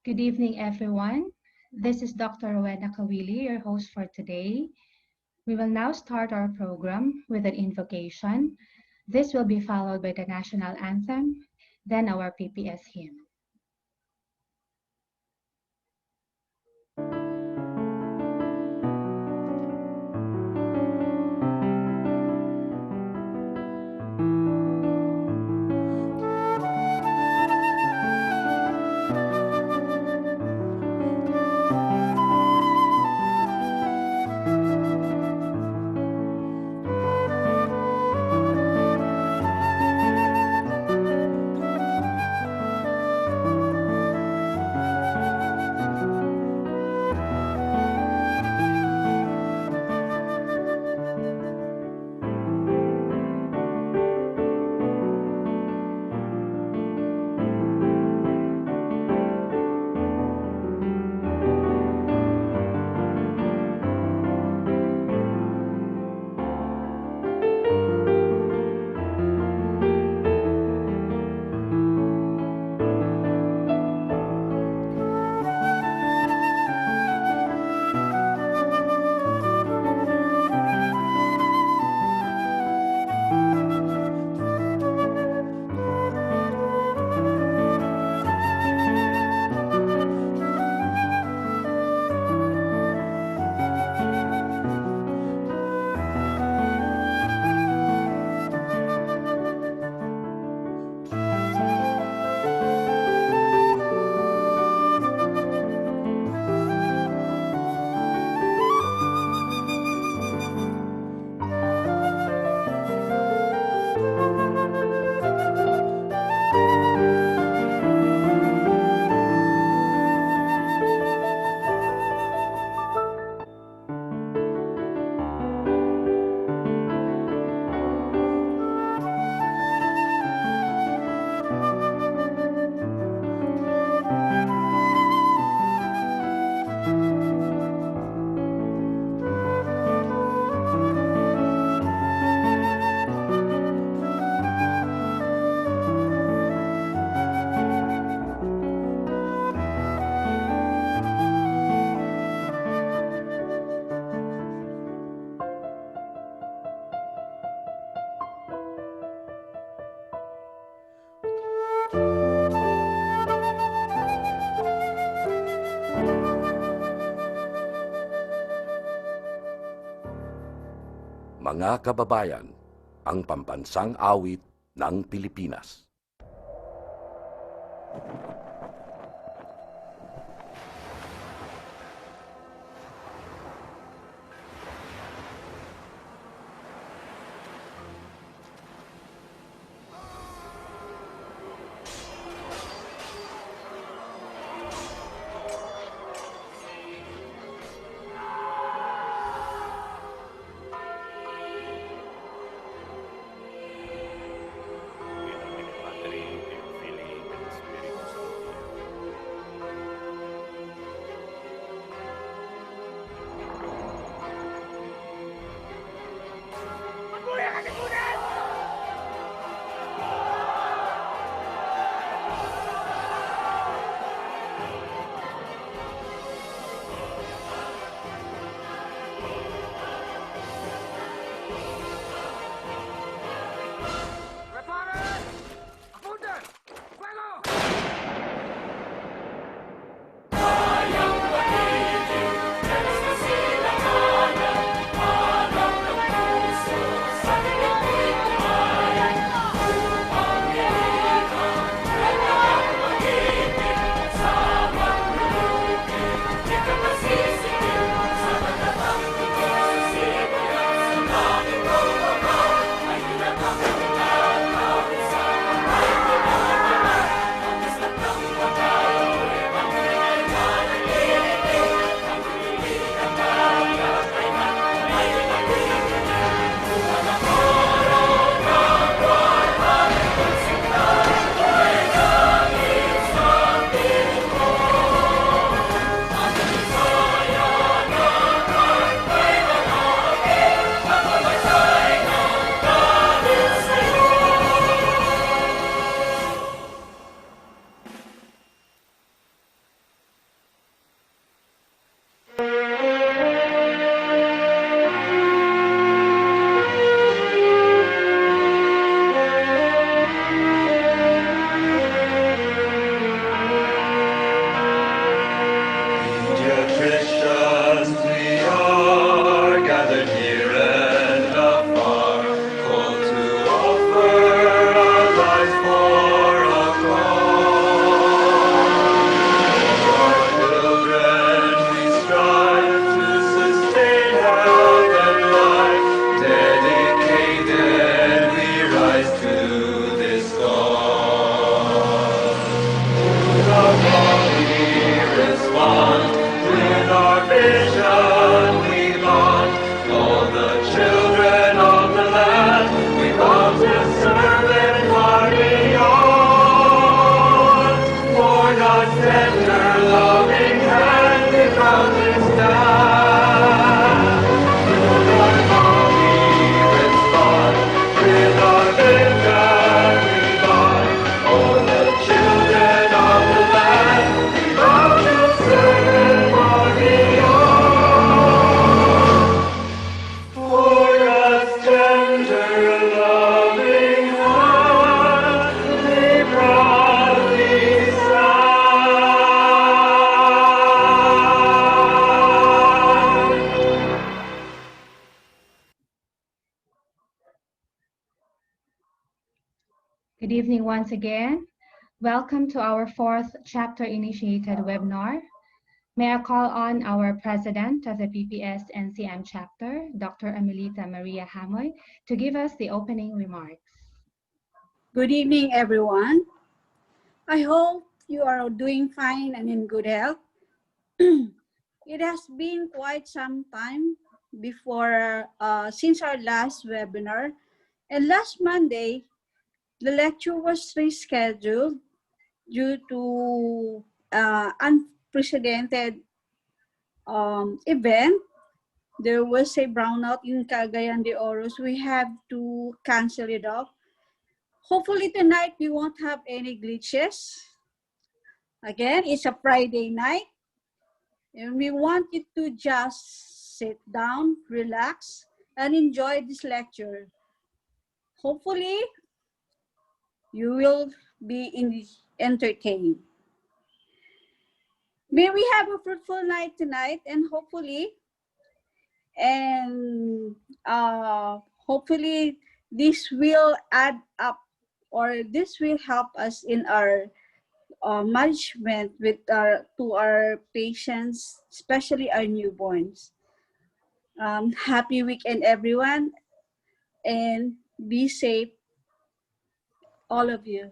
Good evening, everyone. This is Dr. Rowena Kawili, your host for today. We will now start our program with an invocation. This will be followed by the national anthem, then our PPS hymn. Mga kababayan, ang pambansang awit ng Pilipinas. evening once again. Welcome to our fourth chapter-initiated webinar. May I call on our president of the PPS NCM chapter, Dr. Amelita Maria Hamoy, to give us the opening remarks. Good evening, everyone. I hope you are doing fine and in good health. It has been quite some time since our last webinar, and last Monday, the lecture was rescheduled due to unprecedented event. There was a brownout in Cagayan de Oro, so we have to cancel it off. Hopefully tonight we won't have any glitches. Again, it's a Friday night, and we want you to just sit down, relax, and enjoy this lecture. Hopefully, you will be entertained. May we have a fruitful night tonight, and hopefully this will add up, or this will help us in our management to our patients, especially our newborns. Happy weekend, everyone, and be safe, all of you.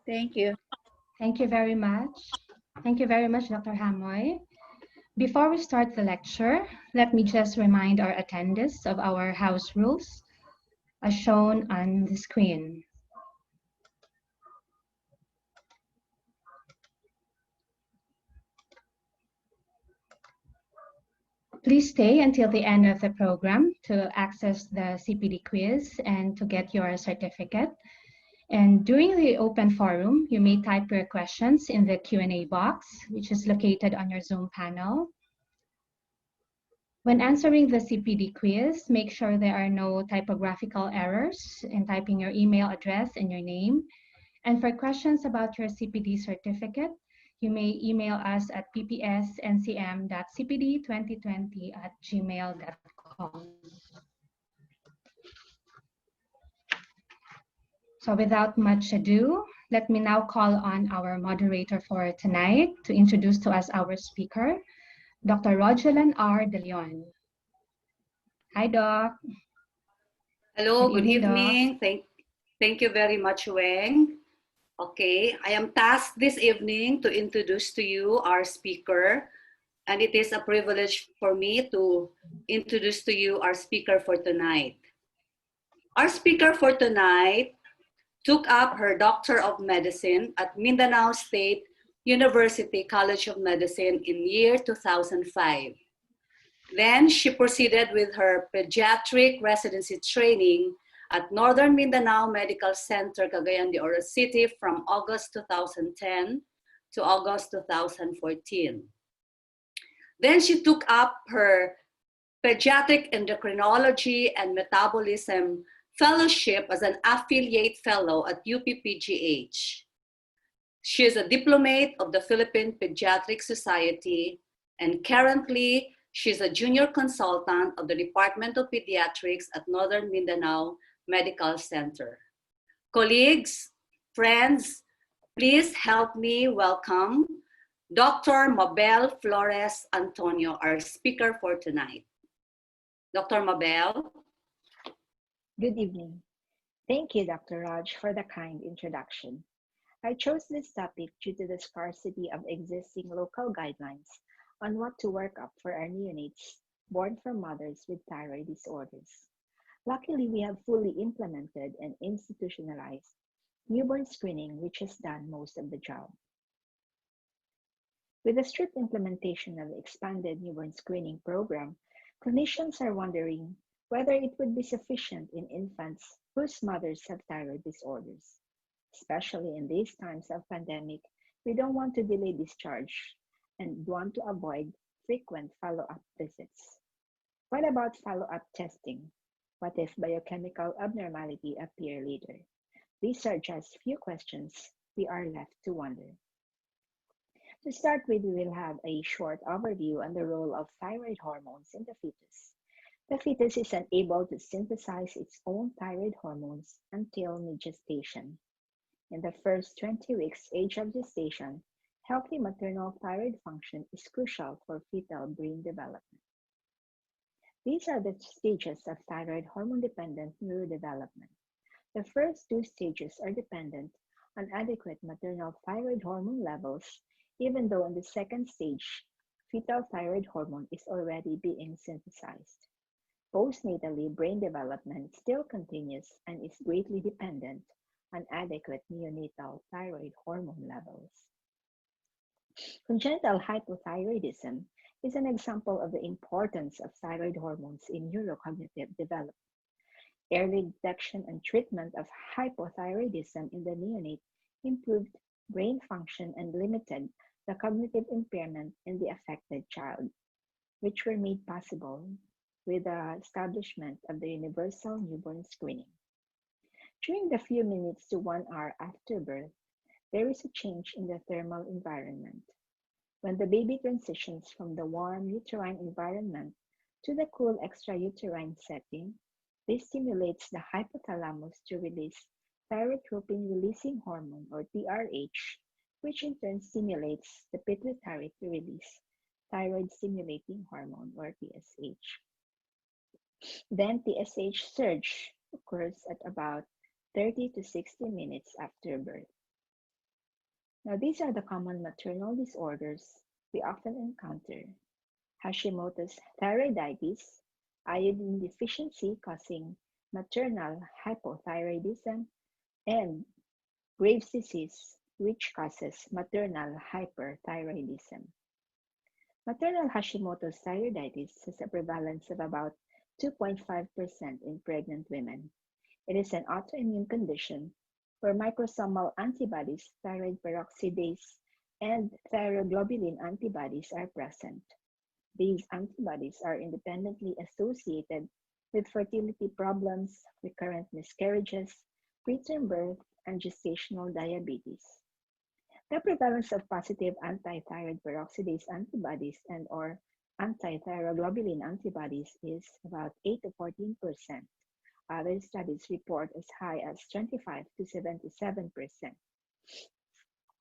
Thank you. Thank you very much. Thank you very much, Dr. Hamoy. Before we start the lecture, let me just remind our attendees of our house rules as shown on the screen. Please stay until the end of the program to access the CPD quiz and to get your certificate. And during the open forum, you may type your questions in the Q&A box, which is located on your Zoom panel. When answering the CPD quiz, make sure there are no typographical errors in typing your email address and your name. And for questions about your CPD certificate, you may email us at ppsncm.cpd2020@gmail.com. So without much ado, let me now call on our moderator for tonight to introduce to us our speaker, Dr. Rogelyn R. De Leon. Hi, Doc. Hello, good evening, evening. Thank you very much, Weng. Okay, I am tasked this evening to introduce to you our speaker, and it is a privilege for me to introduce to you our speaker for tonight. Our speaker for tonight took up her Doctor of Medicine at Mindanao State University College of Medicine in year 2005. Then she proceeded with her pediatric residency training at Northern Mindanao Medical Center, Cagayan de Oro City from August 2010 to August 2014. Then she took up her pediatric endocrinology and metabolism fellowship as an affiliate fellow at UPPGH. She is a diplomate of the Philippine Pediatric Society, and currently she is a junior consultant of the Department of Pediatrics at Northern Mindanao Medical Center. Colleagues, friends, please help me welcome Dr. Mabelle Flores Antonio, our speaker for tonight. Dr. Mabelle. Good evening. Thank you, Dr. Raj, for the kind introduction. I chose this topic due to the scarcity of existing local guidelines on what to work up for our neonates born from mothers with thyroid disorders. Luckily, we have fully implemented and institutionalized newborn screening, which has done most of the job. With the strict implementation of the expanded newborn screening program, clinicians are wondering whether it would be sufficient in infants whose mothers have thyroid disorders. Especially in these times of pandemic, we don't want to delay discharge and want to avoid frequent follow-up visits. What about follow-up testing? What if biochemical abnormality appear later? These are just few questions we are left to wonder. To start with, we will have a short overview on the role of thyroid hormones in the fetus. The fetus is unable to synthesize its own thyroid hormones until mid-gestation. In the first 20 weeks age of gestation, healthy maternal thyroid function is crucial for fetal brain development. These are the stages of thyroid hormone-dependent neurodevelopment. The first two stages are dependent on adequate maternal thyroid hormone levels, even though in the second stage, fetal thyroid hormone is already being synthesized. Postnatally, brain development still continues and is greatly dependent on adequate neonatal thyroid hormone levels. Congenital hypothyroidism is an example of the importance of thyroid hormones in neurocognitive development. Early detection and treatment of hypothyroidism in the neonate improved brain function and limited the cognitive impairment in the affected child, which were made possible with the establishment of the universal newborn screening. During the few minutes to 1 hour after birth, there is a change in the thermal environment. When the baby transitions from the warm uterine environment to the cool extrauterine setting, this stimulates the hypothalamus to release thyrotropin-releasing hormone, or TRH, which in turn stimulates the pituitary to release thyroid-stimulating hormone, or TSH. Then TSH surge occurs at about 30 to 60 minutes after birth. Now, these are the common maternal disorders we often encounter: Hashimoto's thyroiditis, iodine deficiency causing maternal hypothyroidism, and Graves' disease, which causes maternal hyperthyroidism. Maternal Hashimoto's thyroiditis has a prevalence of about 2.5% in pregnant women. It is an autoimmune condition where microsomal antibodies, thyroid peroxidase, and thyroglobulin antibodies are present. These antibodies are independently associated with fertility problems, recurrent miscarriages, preterm birth, and gestational diabetes. The prevalence of positive anti-thyroid peroxidase antibodies and/or anti-thyroglobulin antibodies is about 8 to 14%. Other studies report as high as 25 to 77%.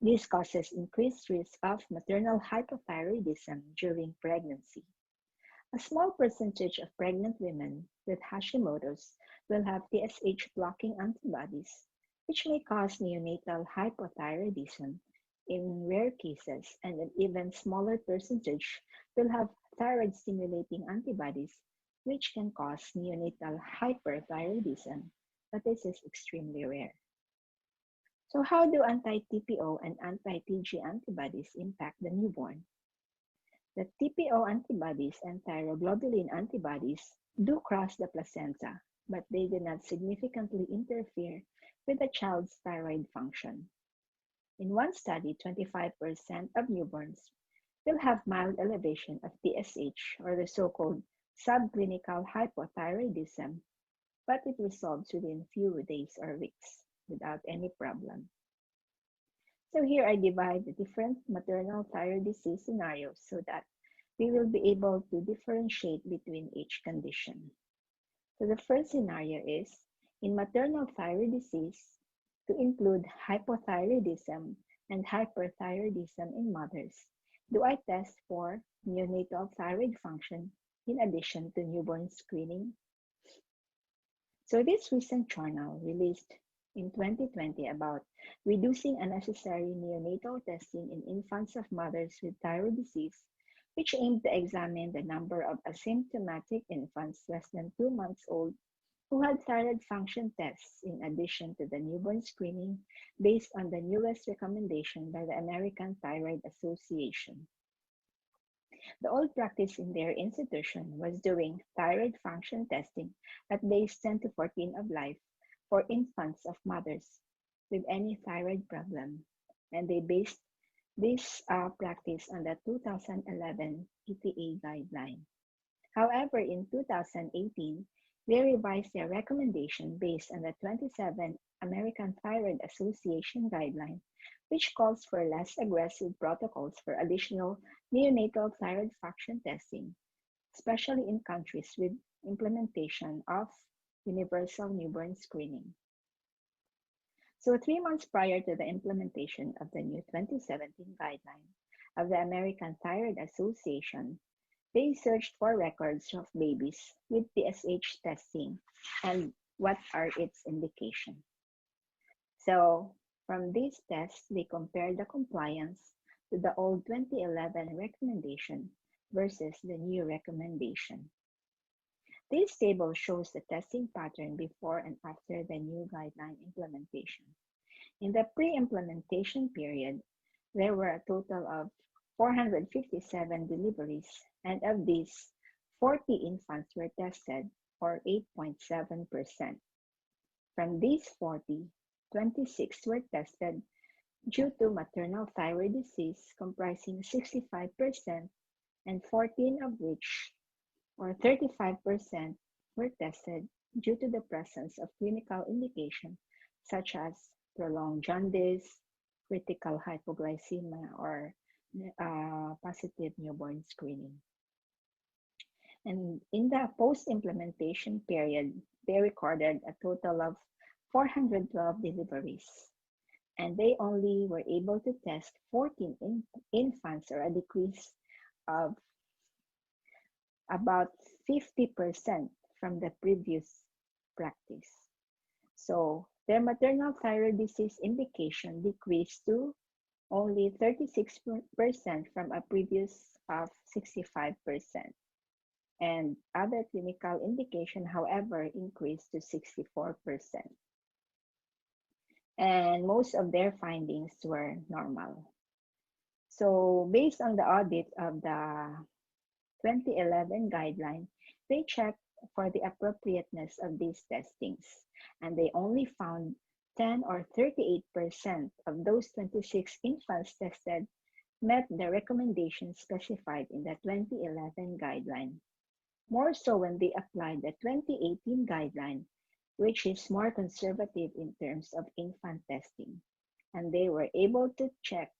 This causes increased risk of maternal hypothyroidism during pregnancy. A small percentage of pregnant women with Hashimoto's will have TSH blocking antibodies, which may cause neonatal hypothyroidism in rare cases, and an even smaller percentage will have thyroid stimulating antibodies, which can cause neonatal hyperthyroidism, but this is extremely rare. So how do anti-TPO and anti-TG antibodies impact the newborn? The TPO antibodies and thyroglobulin antibodies do cross the placenta, but they do not significantly interfere with the child's thyroid function. In one study, 25% of newborns will have mild elevation of TSH, or the so-called subclinical hypothyroidism, but it resolves within few days or weeks without any problem. So here I divide the different maternal thyroid disease scenarios so that we will be able to differentiate between each condition. So the first scenario is, in maternal thyroid disease, to include hypothyroidism and hyperthyroidism in mothers, do I test for neonatal thyroid function in addition to newborn screening? So this recent journal released in 2020 about reducing unnecessary neonatal testing in infants of mothers with thyroid disease, which aimed to examine the number of asymptomatic infants less than 2 months old who had thyroid function tests in addition to the newborn screening based on the newest recommendation by the American Thyroid Association. The old practice in their institution was doing thyroid function testing at days 10 to 14 of life for infants of mothers with any thyroid problem, and they based this practice on the 2011 ETA guideline. However, in 2018, they revised their recommendation based on the 27 American Thyroid Association guideline, which calls for less aggressive protocols for additional neonatal thyroid function testing, especially in countries with implementation of universal newborn screening. So 3 months prior to the implementation of the new 2017 guideline of the American Thyroid Association, they searched for records of babies with TSH testing and what are its indications. So from these tests, they compared the compliance to the old 2011 recommendation versus the new recommendation. This table shows the testing pattern before and after the new guideline implementation. In the pre-implementation period, there were a total of 457 deliveries, and of these, 40 infants were tested, or 8.7%. From these 40, 26 were tested due to maternal thyroid disease, comprising 65%, and 14 of which, or 35%, were tested due to the presence of clinical indication such as prolonged jaundice, critical hypoglycemia, or positive newborn screening. And in the post-implementation period, they recorded a total of 412 deliveries, and they only were able to test 14 infants, or a decrease of about 50% from the previous practice. So their maternal thyroid disease indication decreased to only 36% from a previous of 65%. And other clinical indication, however, increased to 64%. And most of their findings were normal. So based on the audit of the 2011 guideline, they checked for the appropriateness of these testings, and they only found 10 or 38% of those 26 infants tested met the recommendations specified in the 2011 guideline. More so when they applied the 2018 guideline, which is more conservative in terms of infant testing. And they were able to check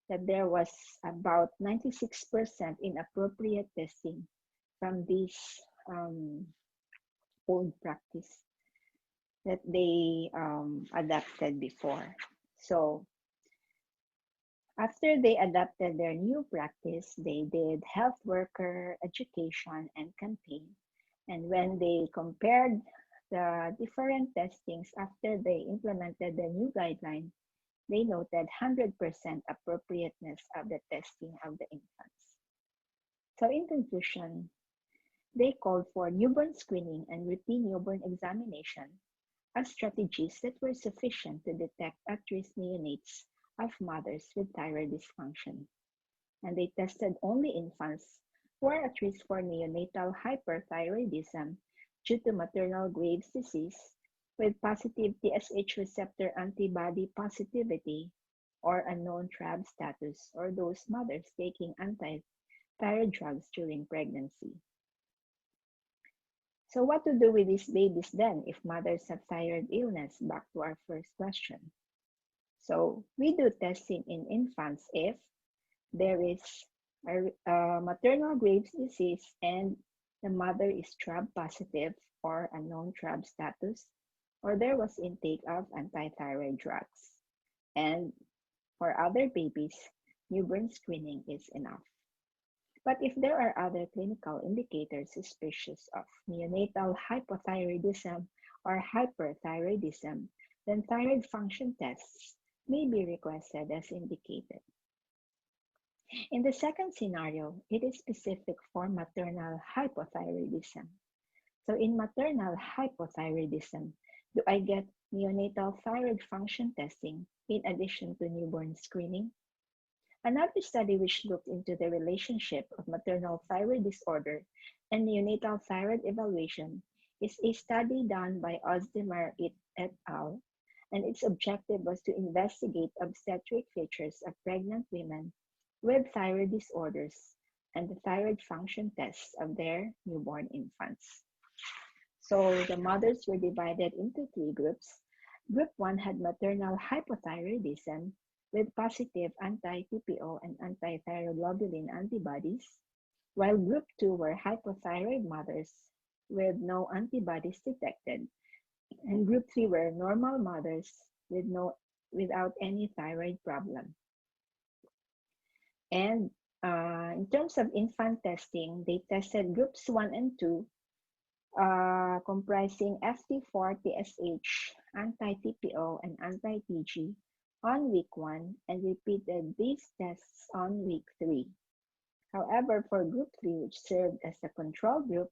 that there was about 96% inappropriate testing from this old practice that they adapted before. So after they adapted their new practice, they did health worker education and campaign. And when they compared the different testings after they implemented the new guideline, they noted 100% appropriateness of the testing of the infants. So in conclusion, they called for newborn screening and routine newborn examination as strategies that were sufficient to detect at-risk neonates of mothers with thyroid dysfunction. And they tested only infants who are at risk for neonatal hyperthyroidism due to maternal Graves' disease with positive TSH receptor antibody positivity or unknown TRAB status, or those mothers taking anti-thyroid drugs during pregnancy. So what to do with these babies then if mothers have thyroid illness? Back to our first question. So we do testing in infants if there is a maternal Graves' disease and the mother is TRAB positive or unknown TRAB status, or there was intake of anti-thyroid drugs. And for other babies, newborn screening is enough. But if there are other clinical indicators suspicious of neonatal hypothyroidism or hyperthyroidism, then thyroid function tests may be requested as indicated. In the second scenario, it is specific for maternal hypothyroidism. So in maternal hypothyroidism, do I get neonatal thyroid function testing in addition to newborn screening? Another study which looked into the relationship of maternal thyroid disorder and neonatal thyroid evaluation is a study done by Ozdemir et al., and its objective was to investigate obstetric features of pregnant women with thyroid disorders and the thyroid function tests of their newborn infants. So the mothers were divided into 3 groups. Group 1 had maternal hypothyroidism with positive anti-TPO and anti-thyroglobulin antibodies, while Group 2 were hypothyroid mothers with no antibodies detected, and group 3 were normal mothers without any thyroid problem. And in terms of infant testing, they tested groups 1 and 2, comprising FT4, TSH, anti-TPO, and anti-TG on week 1 and repeated these tests on week 3. However, for group 3, which served as the control group,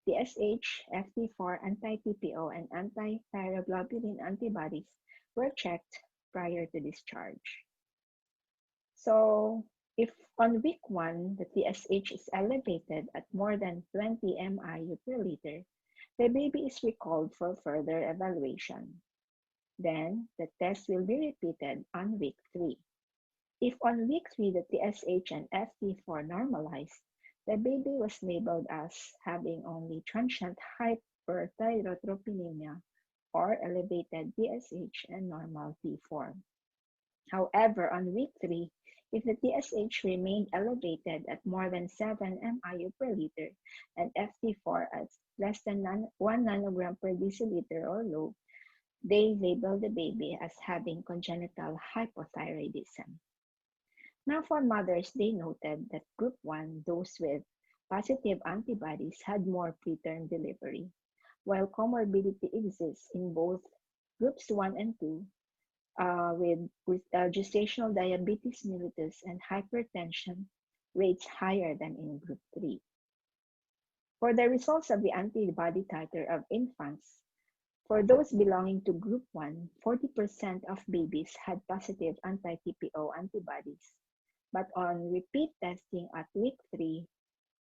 TSH, FT4, anti-TPO, and anti-thyroglobulin antibodies were checked prior to discharge. So, if on week 1 the TSH is elevated at more than 20 MIU per liter, the baby is recalled for further evaluation. Then, the test will be repeated on week 3. If on week 3 the TSH and FT4 normalized, the baby was labeled as having only transient hyperthyrotropinemia or elevated TSH and normal T4. However, on week 3, if the TSH remained elevated at more than 7 MIU per liter and FT4 at less than 1 nanogram per deciliter or low, they labeled the baby as having congenital hypothyroidism. Now, for mothers, they noted that group 1, those with positive antibodies, had more preterm delivery, while comorbidity exists in both groups 1 and 2, with gestational diabetes mellitus and hypertension rates higher than in group 3. For the results of the antibody titer of infants, for those belonging to group 1, 40% of babies had positive anti-TPO antibodies, but on repeat testing at week 3,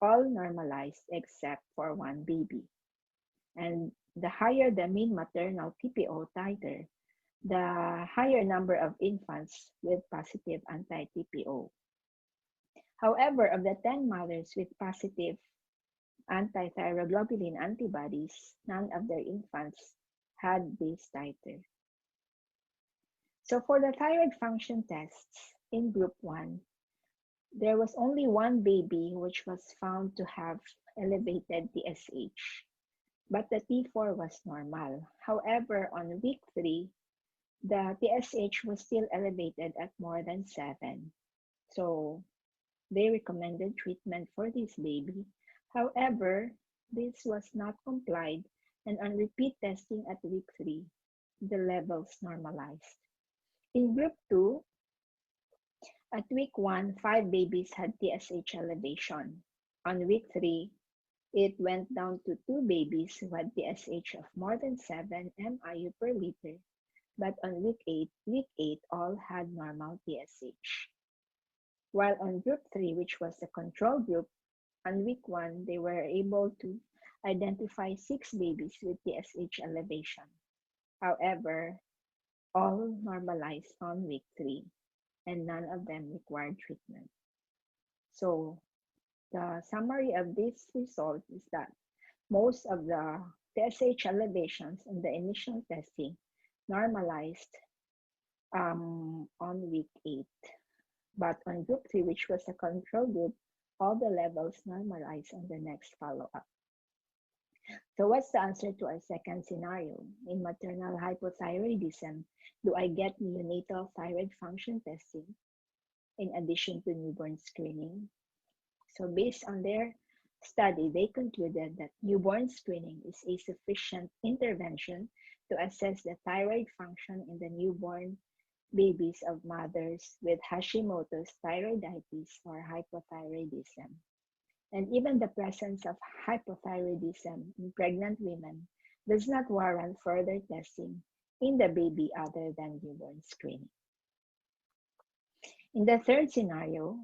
all normalized except for one baby. And the higher the mean maternal TPO titer, the higher number of infants with positive anti-TPO. However, of the 10 mothers with positive anti-thyroglobulin antibodies, none of their infants had this titer. So for the thyroid function tests in group 1, there was only one baby which was found to have elevated TSH, but the T4 was normal. However, on week 3, the TSH was still elevated at more than 7. So they recommended treatment for this baby. However, this was not complied, and on repeat testing at week 3, the levels normalized. In group 2, at week 1, 5 babies had TSH elevation. On week 3, it went down to 2 babies who had TSH of more than 7 MIU per liter, but on week 8 all had normal TSH. While on group 3, which was the control group, on week 1, they were able to identify 6 babies with TSH elevation. However, all normalized on week 3, and none of them required treatment. So, the summary of this result is that most of the TSH elevations in the initial testing normalized on week 8. But on group 3, which was a control group, all the levels normalized on the next follow-up. So what's the answer to our second scenario? In maternal hypothyroidism, do I get neonatal thyroid function testing in addition to newborn screening? So based on their study, they concluded that newborn screening is a sufficient intervention to assess the thyroid function in the newborn babies of mothers with Hashimoto's thyroiditis or hypothyroidism. And even the presence of hypothyroidism in pregnant women does not warrant further testing in the baby other than newborn screening. In the third scenario,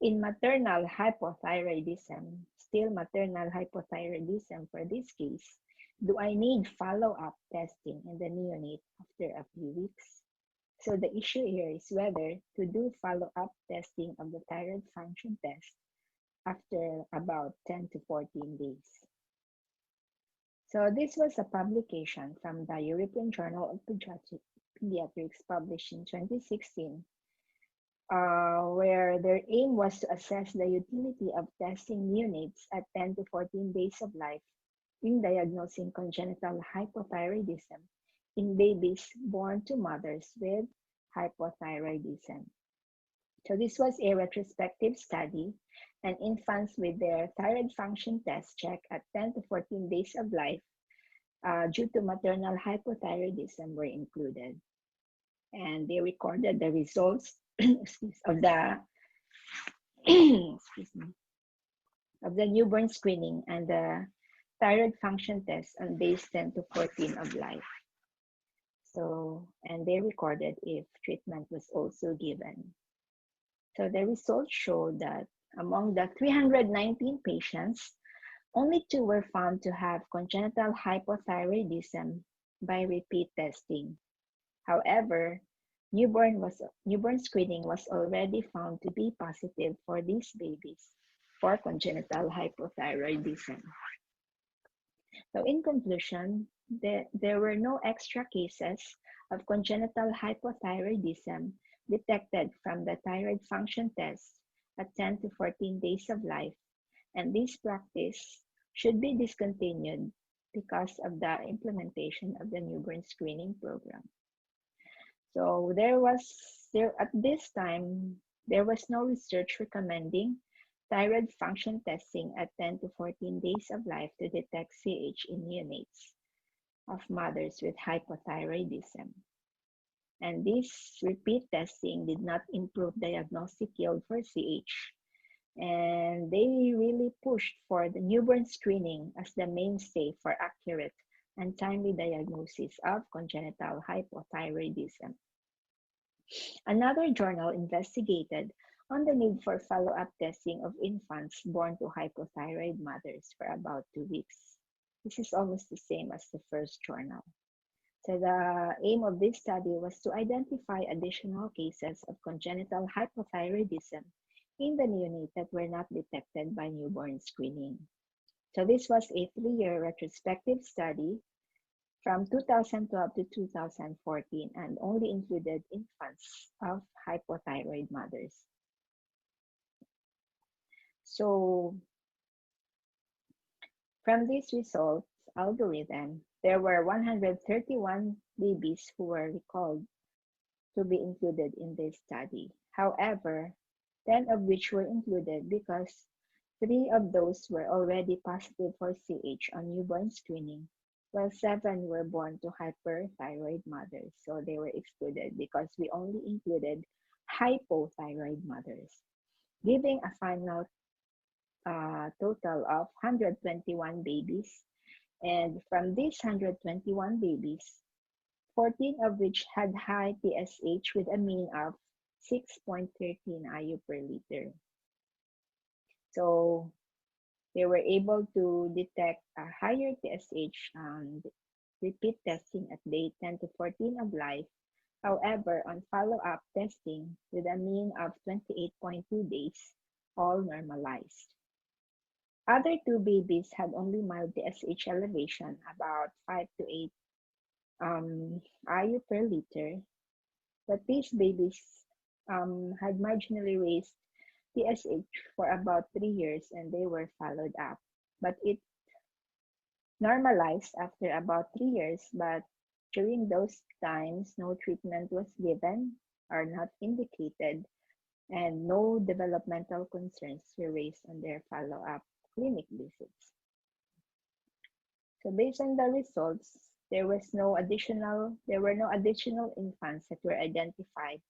in maternal hypothyroidism, still maternal hypothyroidism for this case, do I need follow-up testing in the neonate after a few weeks? So the issue here is whether to do follow-up testing of the thyroid function test after about 10 to 14 days. So this was a publication from the European Journal of Pediatrics published in 2016, where their aim was to assess the utility of testing neonates at 10 to 14 days of life in diagnosing congenital hypothyroidism in babies born to mothers with hypothyroidism. So this was a retrospective study, and infants with their thyroid function test check at 10 to 14 days of life due to maternal hypothyroidism were included. And they recorded the results of the excuse me, of the newborn screening and the thyroid function test on days 10 to 14 of life. So, and they recorded if treatment was also given. So the results showed that among the 319 patients, only 2 were found to have congenital hypothyroidism by repeat testing. However, newborn screening was already found to be positive for these babies for congenital hypothyroidism. So in conclusion, there were no extra cases of congenital hypothyroidism detected from the thyroid function test at 10 to 14 days of life, and this practice should be discontinued because of the implementation of the newborn screening program. So at this time, there was no research recommending thyroid function testing at 10 to 14 days of life to detect CH in neonates of mothers with hypothyroidism. And this repeat testing did not improve diagnostic yield for CH. And they really pushed for the newborn screening as the mainstay for accurate and timely diagnosis of congenital hypothyroidism. Another journal investigated on the need for follow-up testing of infants born to hypothyroid mothers for about 2 weeks. This is almost the same as the first journal. So the aim of this study was to identify additional cases of congenital hypothyroidism in the neonate that were not detected by newborn screening. So this was a 3-year retrospective study from 2012 to 2014 and only included infants of hypothyroid mothers. So from this results algorithm, there were 131 babies who were recalled to be included in this study. However, 10 of which were included because 3 of those were already positive for CH on newborn screening, while 7 were born to hyperthyroid mothers. So they were excluded because we only included hypothyroid mothers, giving a final total of 121 babies. And from these 121 babies, 14 of which had high TSH with a mean of 6.13 IU per liter. So they were able to detect a higher TSH on repeat testing at day 10 to 14 of life. However, on follow-up testing with a mean of 28.2 days, all normalized. Other 2 babies had only mild TSH elevation, about 5 to 8 IU per liter, but these babies had marginally raised TSH for about 3 years and they were followed up. But it normalized after about 3 years, but during those times, no treatment was given or not indicated, and no developmental concerns were raised on their follow-up clinic visits. So based on the results, there were no additional infants that were identified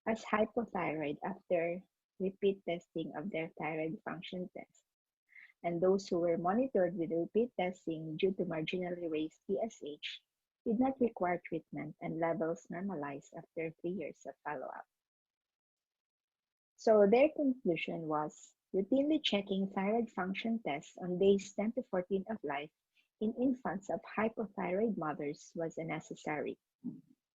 as hypothyroid after repeat testing of their thyroid function test. And those who were monitored with repeat testing due to marginally raised TSH did not require treatment and levels normalized after 3 years of follow-up. So their conclusion was routinely checking thyroid function tests on days 10 to 14 of life in infants of hypothyroid mothers was unnecessary.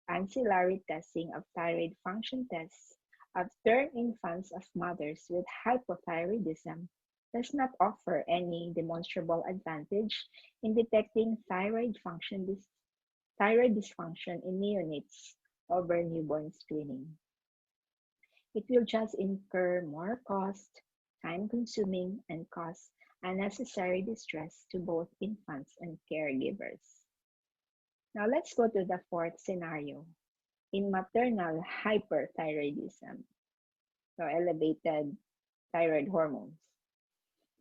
Ancillary testing of thyroid function tests of term infants of mothers with hypothyroidism does not offer any demonstrable advantage in detecting thyroid dysfunction in neonates over newborn screening. It will just incur more cost, time-consuming, and cause unnecessary distress to both infants and caregivers. Now let's go to the fourth scenario. In maternal hyperthyroidism, so elevated thyroid hormones,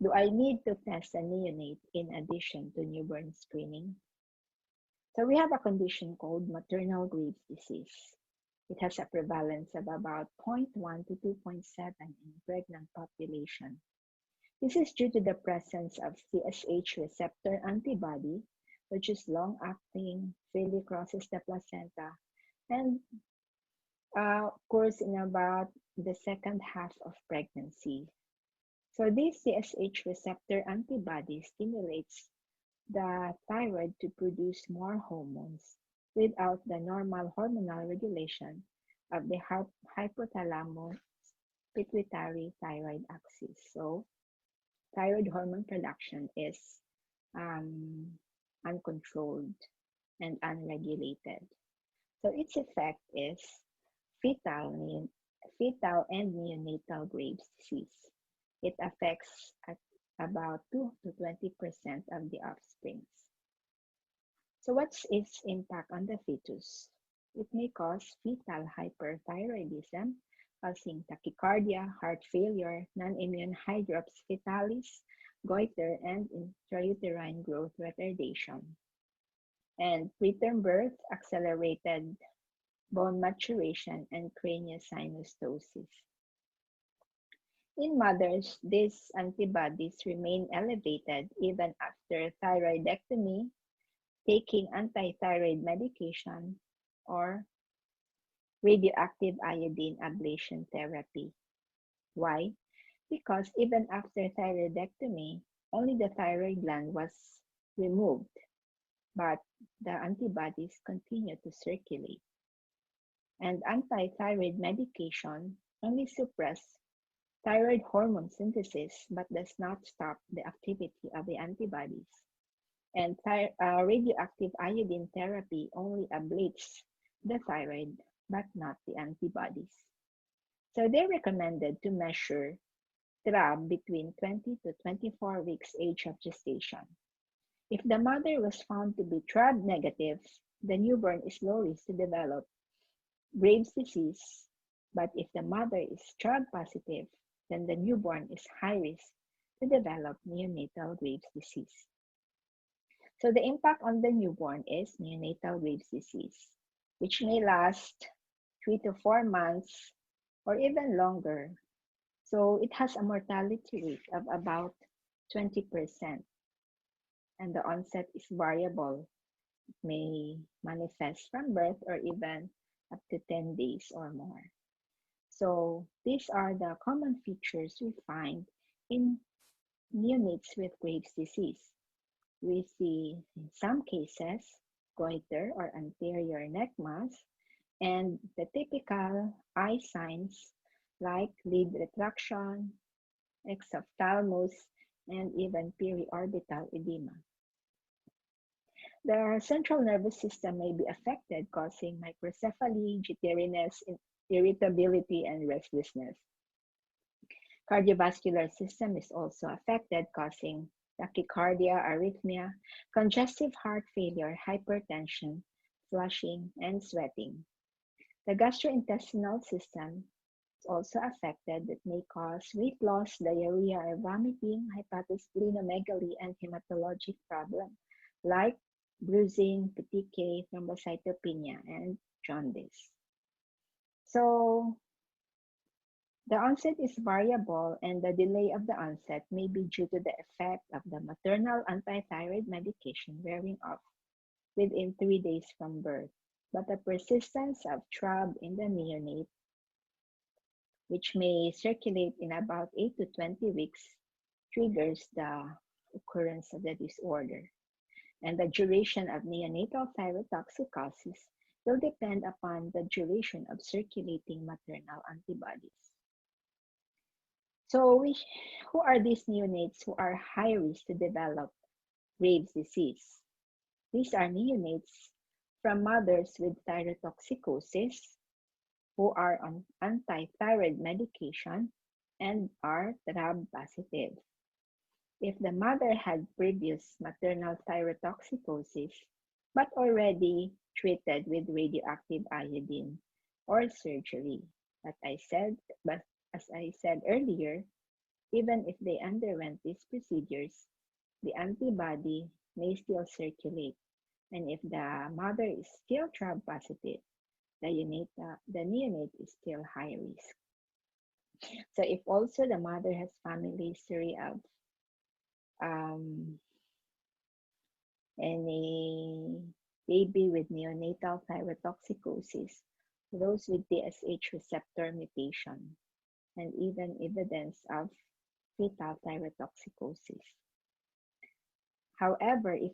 do I need to test a neonate in addition to newborn screening? So we have a condition called maternal Graves' disease. It has a prevalence of about 0.1 to 2.7 in pregnant population. This is due to the presence of TSH receptor antibody, which is long-acting, freely crosses the placenta, and occurs in about the second half of pregnancy. So this TSH receptor antibody stimulates the thyroid to produce more hormones without the normal hormonal regulation of the hypothalamus pituitary thyroid axis. So thyroid hormone production is uncontrolled and unregulated. So its effect is fetal and neonatal Graves' disease. It affects about 2 to 20% of the offsprings. So what's its impact on the fetus? It may cause fetal hyperthyroidism, causing tachycardia, heart failure, non-immune hydrops fetalis, goiter, and intrauterine growth retardation. And preterm birth, accelerated bone maturation, and craniosynostosis. In mothers, these antibodies remain elevated even after thyroidectomy, taking antithyroid medication, or radioactive iodine ablation therapy. Why? Because even after thyroidectomy, only the thyroid gland was removed, but the antibodies continue to circulate. And antithyroid medication only suppress thyroid hormone synthesis but does not stop the activity of the antibodies. And radioactive iodine therapy only ablates the thyroid but not the antibodies. So they recommended to measure TRAB between 20 to 24 weeks age of gestation. If the mother was found to be TRAB negative, the newborn is low risk to develop Graves' disease, but if the mother is TRAB positive, then the newborn is high risk to develop neonatal Graves' disease. So the impact on the newborn is neonatal Graves' disease, which may last 3 to 4 months or even longer. So it has a mortality rate of about 20%, and the onset is variable. It may manifest from birth or even up to 10 days or more. So these are the common features we find in neonates with Graves' disease. We see in some cases goiter or anterior neck mass, and the typical eye signs like lid retraction, exophthalmos, and even periorbital edema. The central nervous system may be affected, causing microcephaly, jitteriness, irritability, and restlessness. Cardiovascular system is also affected, causing tachycardia, arrhythmia, congestive heart failure, hypertension, flushing, and sweating. The gastrointestinal system is also affected, that may cause weight loss, diarrhea or vomiting, hepatosplenomegaly, and hematologic problem like bruising, petechiae, thrombocytopenia, and jaundice. So the onset is variable, and the delay of the onset may be due to the effect of the maternal antithyroid medication wearing off within 3 days from birth. But the persistence of TRAB in the neonate, which may circulate in about 8 to 20 weeks, triggers the occurrence of the disorder. And the duration of neonatal thyrotoxicosis will depend upon the duration of circulating maternal antibodies. So who are these neonates who are high risk to develop Graves' disease? These are neonates from mothers with thyrotoxicosis who are on antithyroid medication and are TRAB positive. If the mother had previous maternal thyrotoxicosis, but already treated with radioactive iodine or surgery. But I said, but as I said earlier, even if they underwent these procedures, the antibody may still circulate. And if the mother is still TRAB positive, the neonate is still high risk. So if also the mother has family history of um, any baby with neonatal thyrotoxicosis, those with TSH receptor mutation, and even evidence of fetal thyrotoxicosis. However, if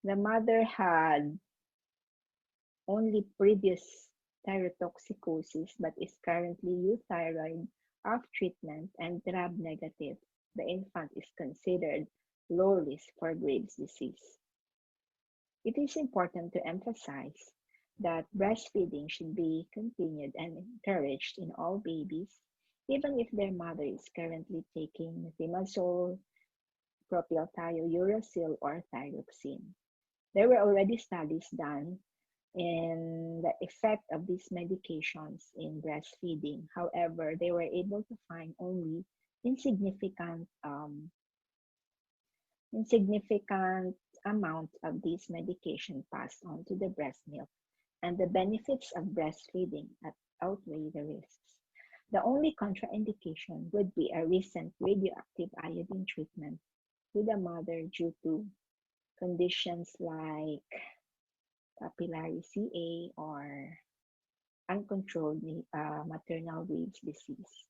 the mother had only previous thyrotoxicosis but is currently euthyroid off treatment and TRAB negative, the infant is considered low risk for Graves' disease. It is important to emphasize that breastfeeding should be continued and encouraged in all babies, even if their mother is currently taking methimazole, propylthiouracil, uracil, or thyroxine. There were already studies done in the effect of these medications in breastfeeding. However, they were able to find only insignificant amount of this medication passed on to the breast milk, and the benefits of breastfeeding outweigh the risks. The only contraindication would be a recent radioactive iodine treatment to the mother due to conditions like capillary CA or uncontrolled maternal Graves' disease.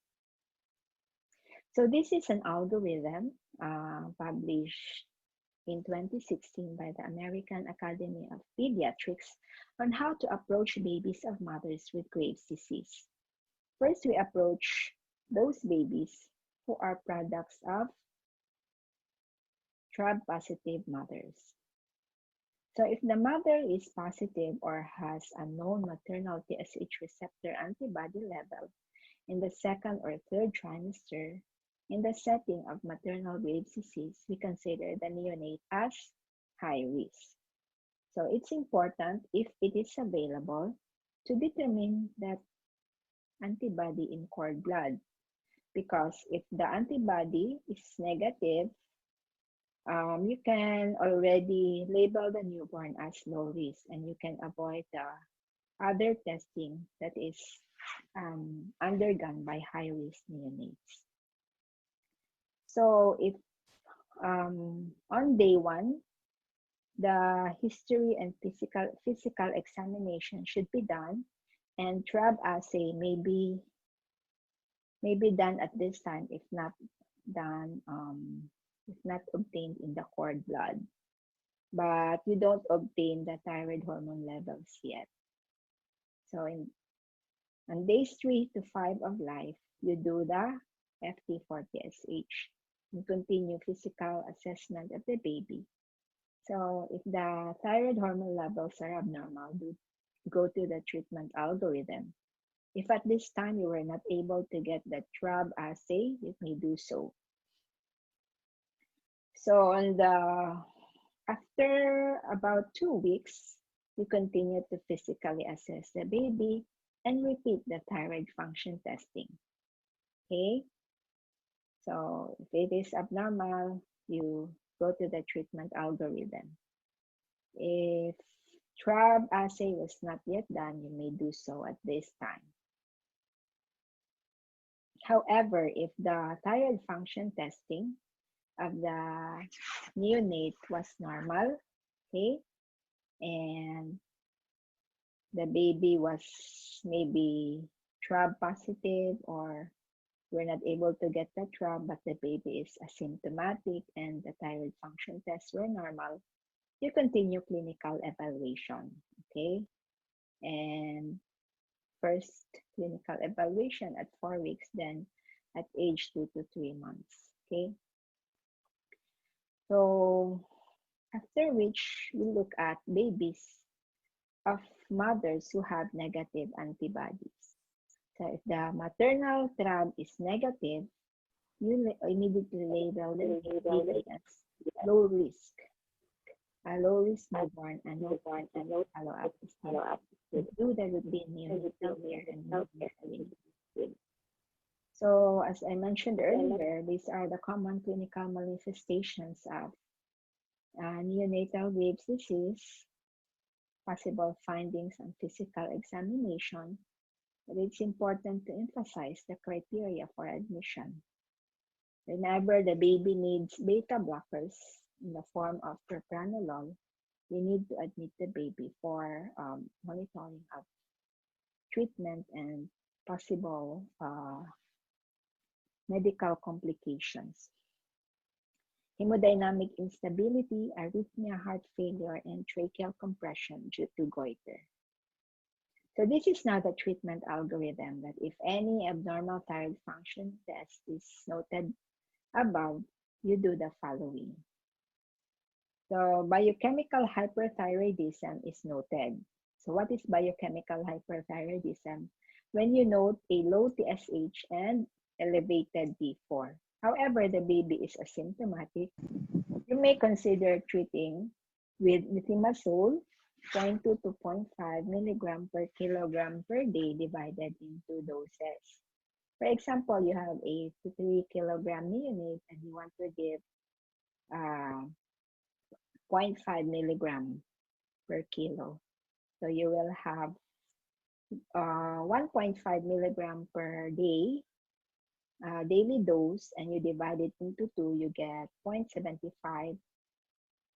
So this is an algorithm published in 2016 by the American Academy of Pediatrics on how to approach babies of mothers with Graves' disease. First, we approach those babies who are products of TRAB-positive mothers. So if the mother is positive or has a known maternal TSH receptor antibody level in the second or third trimester, in the setting of maternal Graves' disease, we consider the neonate as high risk. So it's important, if it is available, to determine that antibody in cord blood, because if the antibody is negative, you can already label the newborn as low risk, and you can avoid the other testing that is undergone by high-risk neonates. So if on day one, the history and physical examination should be done, and TRAB assay may be done at this time if not done if not obtained in the cord blood, but you don't obtain the thyroid hormone levels yet. So on days 3 to 5 of life, you do the FT4TSH and continue physical assessment of the baby. So if the thyroid hormone levels are abnormal, go to the treatment algorithm. If at this time you were not able to get the TRAB assay, you may do so. So after about 2 weeks, you continue to physically assess the baby and repeat the thyroid function testing. Okay? So if it is abnormal, you go to the treatment algorithm. If TRAB assay was not yet done, you may do so at this time. However, if the thyroid function testing of the neonate was normal, okay, and the baby was maybe TRAB positive, or we're not able to get the TRAB, but the baby is asymptomatic and the thyroid function tests were normal, you continue clinical evaluation, okay? And first clinical evaluation at 4 weeks, then at age 2 to 3 months, okay? So after which we look at babies of mothers who have negative antibodies. So if the maternal TRAB is negative, you immediately label the baby as low risk, a low risk newborn, and no specific follow-up is needed. Do the routine neonatal care and newborn screening. So, as I mentioned earlier, these are the common clinical manifestations of neonatal Graves' disease, possible findings on physical examination, but it's important to emphasize the criteria for admission. Whenever the baby needs beta blockers in the form of propranolol, we need to admit the baby for monitoring of treatment and possible medical complications. Hemodynamic instability, arrhythmia, heart failure, and tracheal compression due to goiter. So this is now the treatment algorithm that if any abnormal thyroid function test is noted above, you do the following. So biochemical hyperthyroidism is noted. So what is biochemical hyperthyroidism? When you note a low TSH and elevated T4. However, the baby is asymptomatic, you may consider treating with methimazole 0.2 to 0.5 milligram per kilogram per day divided into doses. For example, you have a 3 kilogram neonate and you want to give 0.5 milligram per kilo. So you will have 1.5 milligram per day daily dose, and you divide it into 2, you get 0.75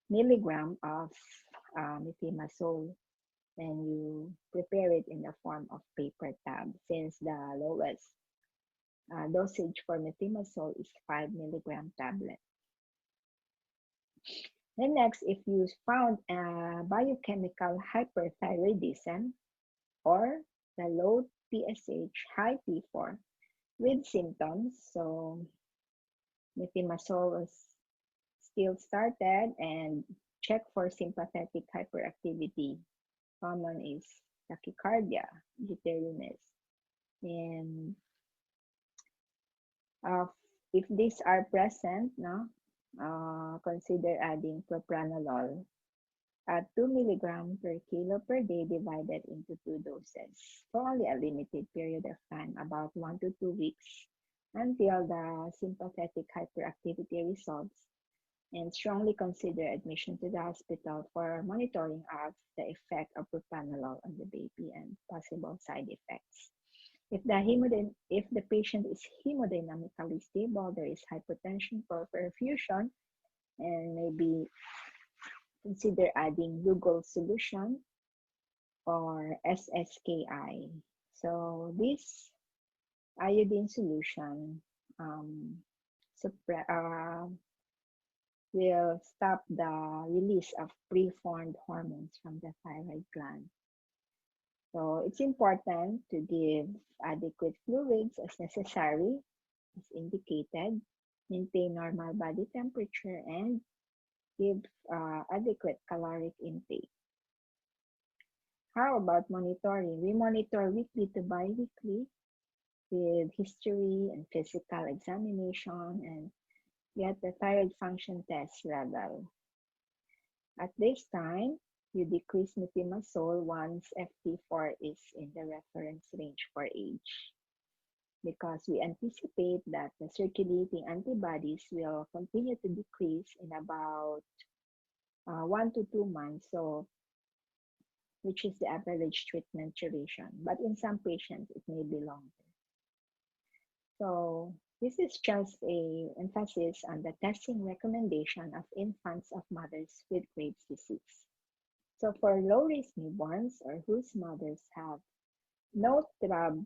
milligram of methimazole, and you prepare it in the form of paper tab since the lowest dosage for methimazole is 5 milligram tablet. Then next, if you found biochemical hyperthyroidism or the low TSH, high T4 with symptoms, so methimazole was still started, and check for sympathetic hyperactivity. Common is tachycardia, jitteriness, and if these are present, consider adding propranolol at 2 milligram per kilo per day divided into 2 doses for only a limited period of time, about 1 to 2 weeks, until the sympathetic hyperactivity resolves, and strongly consider admission to the hospital for monitoring of the effect of propranolol on the baby and possible side effects. If the patient is hemodynamically stable, there is hypotension for perfusion, and maybe consider adding Lugol solution or SSKI. So this iodine solution will stop the release of preformed hormones from the thyroid gland. So it's important to give adequate fluids as necessary, as indicated, maintain normal body temperature, and give adequate caloric intake. How about monitoring? We monitor weekly to bi-weekly with history and physical examination, and get the thyroid function test level. At this time, you decrease methimazole once FT4 is in the reference range for age, because we anticipate that the circulating antibodies will continue to decrease in about 1 to 2 months, so which is the average treatment duration. But in some patients, it may be longer. So this is just a emphasis on the testing recommendation of infants of mothers with Graves' disease. So for low-risk newborns or whose mothers have no TRAB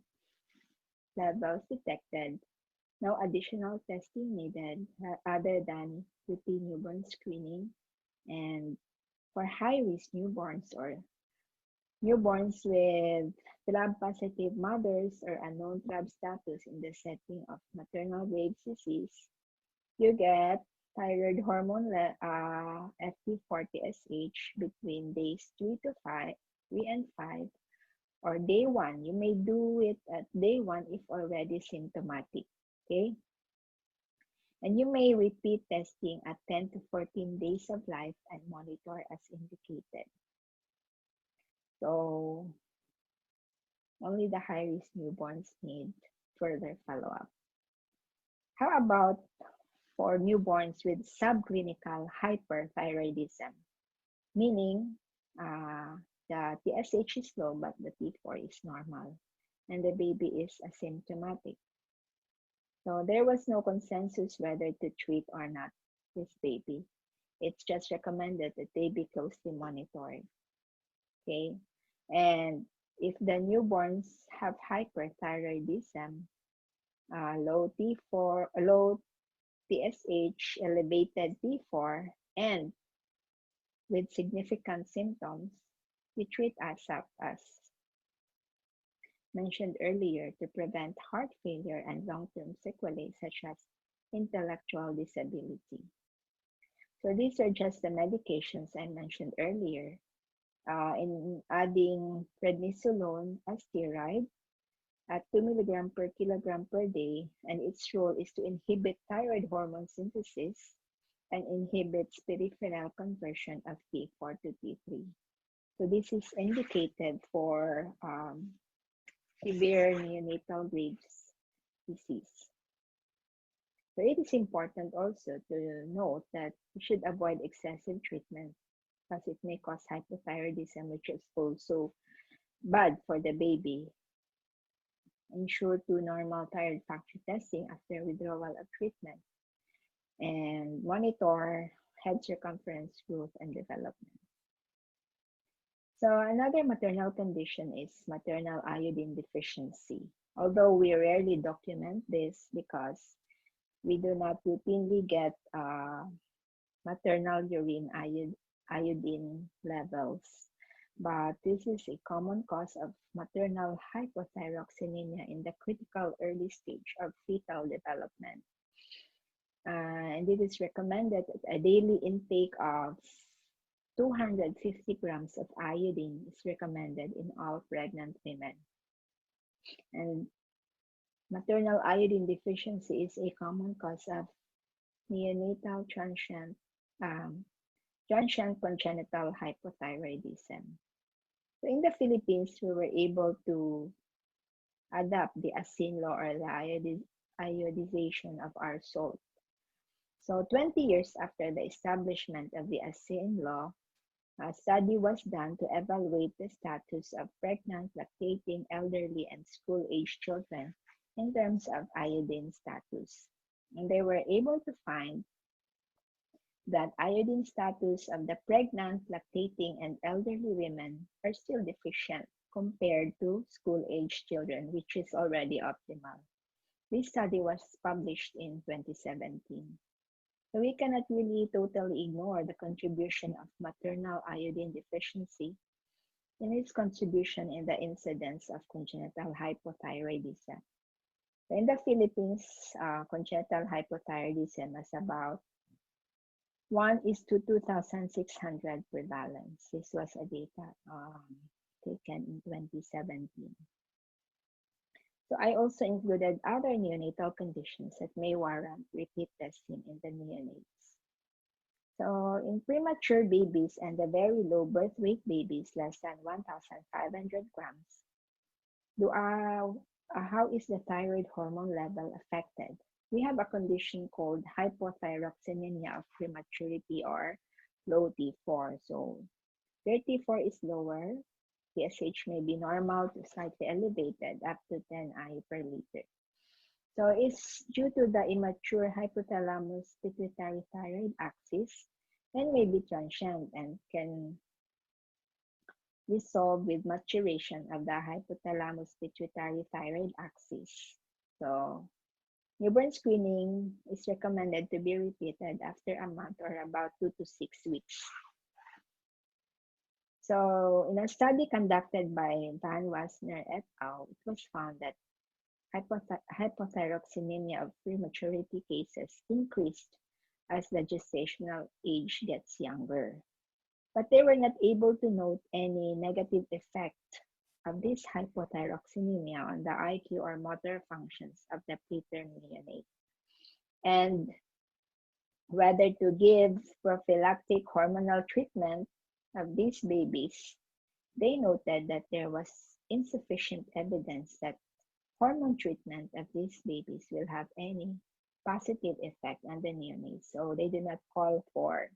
levels detected, no additional testing needed other than routine newborn screening. And for high-risk newborns or newborns with TRAB-positive mothers or unknown TRAB status in the setting of maternal Graves' disease, you get thyroid hormone FT40SH between days 3 and 5, or day 1. You may do it at day 1 if already symptomatic. Okay. And you may repeat testing at 10 to 14 days of life and monitor as indicated. So only the high-risk newborns need further follow-up. How about for newborns with subclinical hyperthyroidism, meaning the TSH is low but the T4 is normal and the baby is asymptomatic. So there was no consensus whether to treat or not this baby. It's just recommended that they be closely monitored. Okay, and if the newborns have hyperthyroidism, low T4, low TSH, elevated T4, and with significant symptoms, we treat ASAP as mentioned earlier to prevent heart failure and long-term sequelae such as intellectual disability. So these are just the medications I mentioned earlier. In adding prednisolone as steroid at 2 milligram per kilogram per day, and its role is to inhibit thyroid hormone synthesis and inhibits peripheral conversion of T4 to T3. So this is indicated for severe neonatal Graves' disease. So it is important also to note that we should avoid excessive treatment because it may cause hypothyroidism, which is also bad for the baby. Ensure to normal thyroid factor testing after withdrawal of treatment and monitor head circumference growth and development. So another maternal condition is maternal iodine deficiency. Although we rarely document this because we do not routinely get maternal urine iodine levels, but this is a common cause of maternal hypothyroxanemia in the critical early stage of fetal development. And it is recommended that a daily intake of 250 grams of iodine is recommended in all pregnant women. And maternal iodine deficiency is a common cause of neonatal transient congenital hypothyroidism. So in the Philippines, we were able to adopt the ASIN law or the iodization of our salt. So 20 years after the establishment of the ASIN law, a study was done to evaluate the status of pregnant, lactating, elderly, and school-age children in terms of iodine status. And they were able to find that iodine status of the pregnant, lactating, and elderly women are still deficient compared to school-age children, which is already optimal. This study was published in 2017. So we cannot really totally ignore the contribution of maternal iodine deficiency in its contribution in the incidence of congenital hypothyroidism. So in the Philippines, congenital hypothyroidism is about 1:2,600 prevalence. This was a data taken in 2017. So I also included other neonatal conditions that may warrant repeat testing in the neonates. So in premature babies and the very low birth weight babies, less than 1,500 grams, how is the thyroid hormone level affected? We have a condition called hypothyroxanemia of prematurity or low T4. So their T4 is lower. TSH may be normal to slightly elevated up to 10 I per liter. So it's due to the immature hypothalamus pituitary thyroid axis and may be transient and can resolve with maturation of the hypothalamus pituitary thyroid axis. So newborn screening is recommended to be repeated after a month or about 2 to 6 weeks. So in a study conducted by Van Wasner et al., it was found that hypothyroxanemia of prematurity cases increased as the gestational age gets younger. But they were not able to note any negative effect of this hypothyroxanemia on the IQ or motor functions of the preterm neonate. And whether to give prophylactic hormonal treatment of these babies, they noted that there was insufficient evidence that hormone treatment of these babies will have any positive effect on the neonates. So they do not call for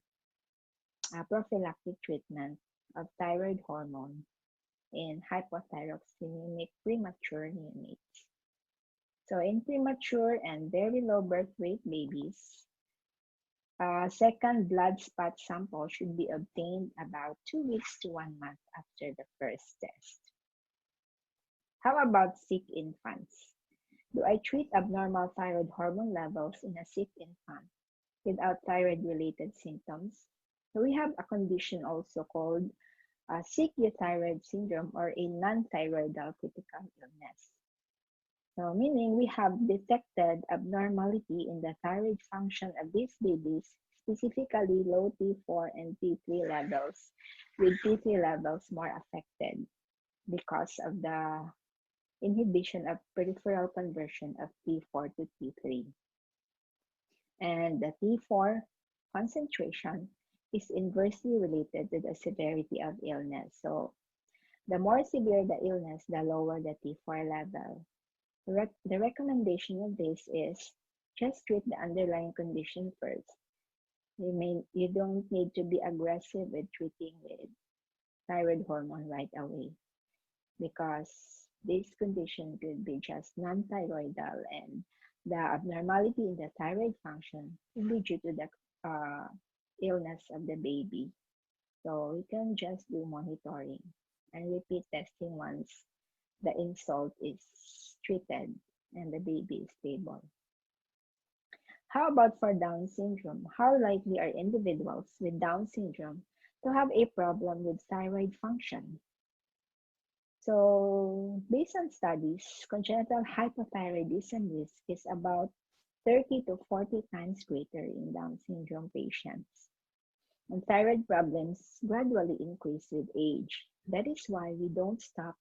a prophylactic treatment of thyroid hormone in hypothyroxinemic premature neonates. So in premature and very low birth weight babies, a second blood spot sample should be obtained about 2 weeks to 1 month after the first test. How about sick infants? Do I treat abnormal thyroid hormone levels in a sick infant without thyroid-related symptoms? So we have a condition also called sick euthyroid syndrome, or a non-thyroidal critical illness. So meaning we have detected abnormality in the thyroid function of these babies, specifically low T4 and T3 levels, with T3 levels more affected because of the inhibition of peripheral conversion of T4 to T3. And the T4 concentration is inversely related to the severity of illness. So the more severe the illness, the lower the T4 level. The recommendation of this is just treat the underlying condition first. You don't need to be aggressive with treating with thyroid hormone right away, because this condition could be just non-thyroidal, and the abnormality in the thyroid function could be due to the illness of the baby. So we can just do monitoring and repeat testing once the insult is treated and the baby is stable. How about for Down syndrome? How likely are individuals with Down syndrome to have a problem with thyroid function? So, based on studies, congenital hypothyroidism risk is about 30 to 40 times greater in Down syndrome patients. And thyroid problems gradually increase with age. That is why we don't stop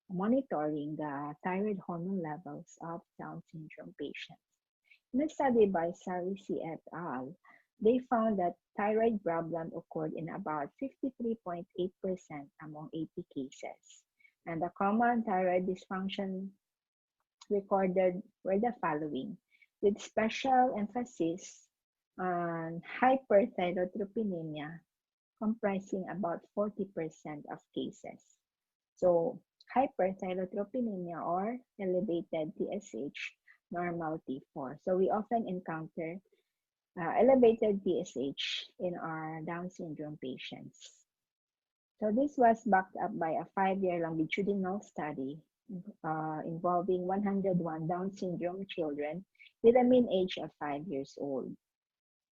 monitoring the thyroid hormone levels of Down syndrome patients. In a study by Sarisi et al., they found that thyroid problem occurred in about 53.8% among 80 cases. And the common thyroid dysfunction recorded were the following, with special emphasis on hyperthyroidropinemia, comprising about 40% of cases. So, hyperthyroidropinemia, or elevated TSH, normal T4. So we often encounter elevated TSH in our Down syndrome patients. So this was backed up by a 5-year longitudinal study involving 101 Down syndrome children with a mean age of 5 years old.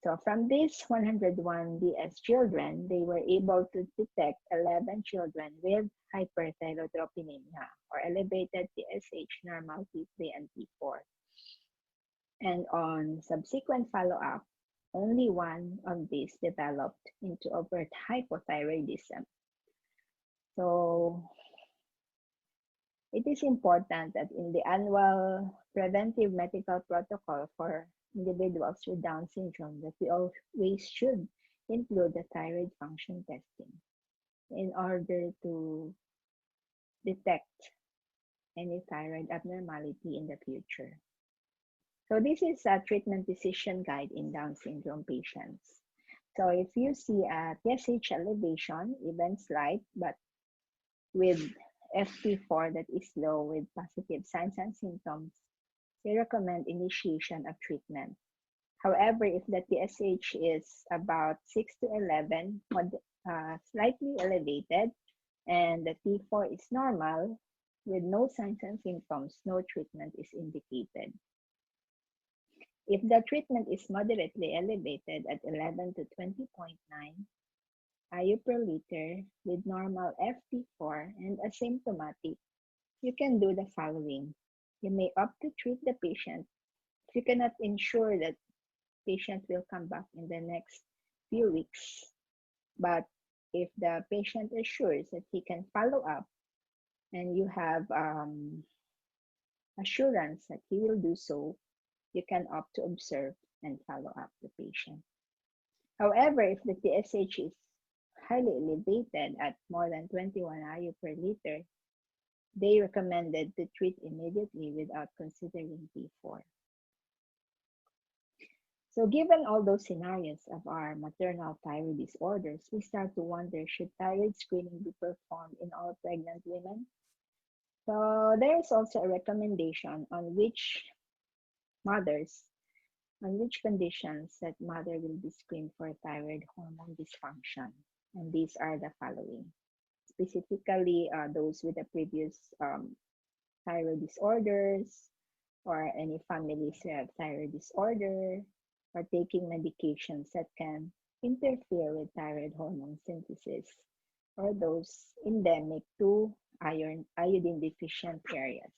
So from these 101 DS children, they were able to detect 11 children with hyperthyroidropinemia, or elevated TSH, normal T3 and T4. And on subsequent follow-up, only one of these developed into overt hypothyroidism. So it is important that in the annual preventive medical protocol for individuals with Down syndrome that we always should include the thyroid function testing in order to detect any thyroid abnormality in the future. So this is a treatment decision guide in Down syndrome patients. So if you see a TSH elevation, even slight, but with FT4 that is low with positive signs and symptoms, we recommend initiation of treatment. However, if the TSH is about 6 to 11, slightly elevated, and the T4 is normal with no signs and symptoms, no treatment is indicated. If the treatment is moderately elevated at 11 to 20.9 IU per liter with normal FT4 and asymptomatic, you can do the following. You may opt to treat the patient if you cannot ensure that patient will come back in the next few weeks. But if the patient assures that he can follow up and you have assurance that he will do so, you can opt to observe and follow up the patient. However, if the TSH is highly elevated at more than 21 IU per liter, they recommended to treat immediately without considering T4. So given all those scenarios of our maternal thyroid disorders, we start to wonder, should thyroid screening be performed in all pregnant women? So there is also a recommendation on which conditions that mother will be screened for thyroid hormone dysfunction. And these are the following. Specifically, those with the previous thyroid disorders, or any families who have thyroid disorder, or taking medications that can interfere with thyroid hormone synthesis, or those endemic to iodine deficient areas.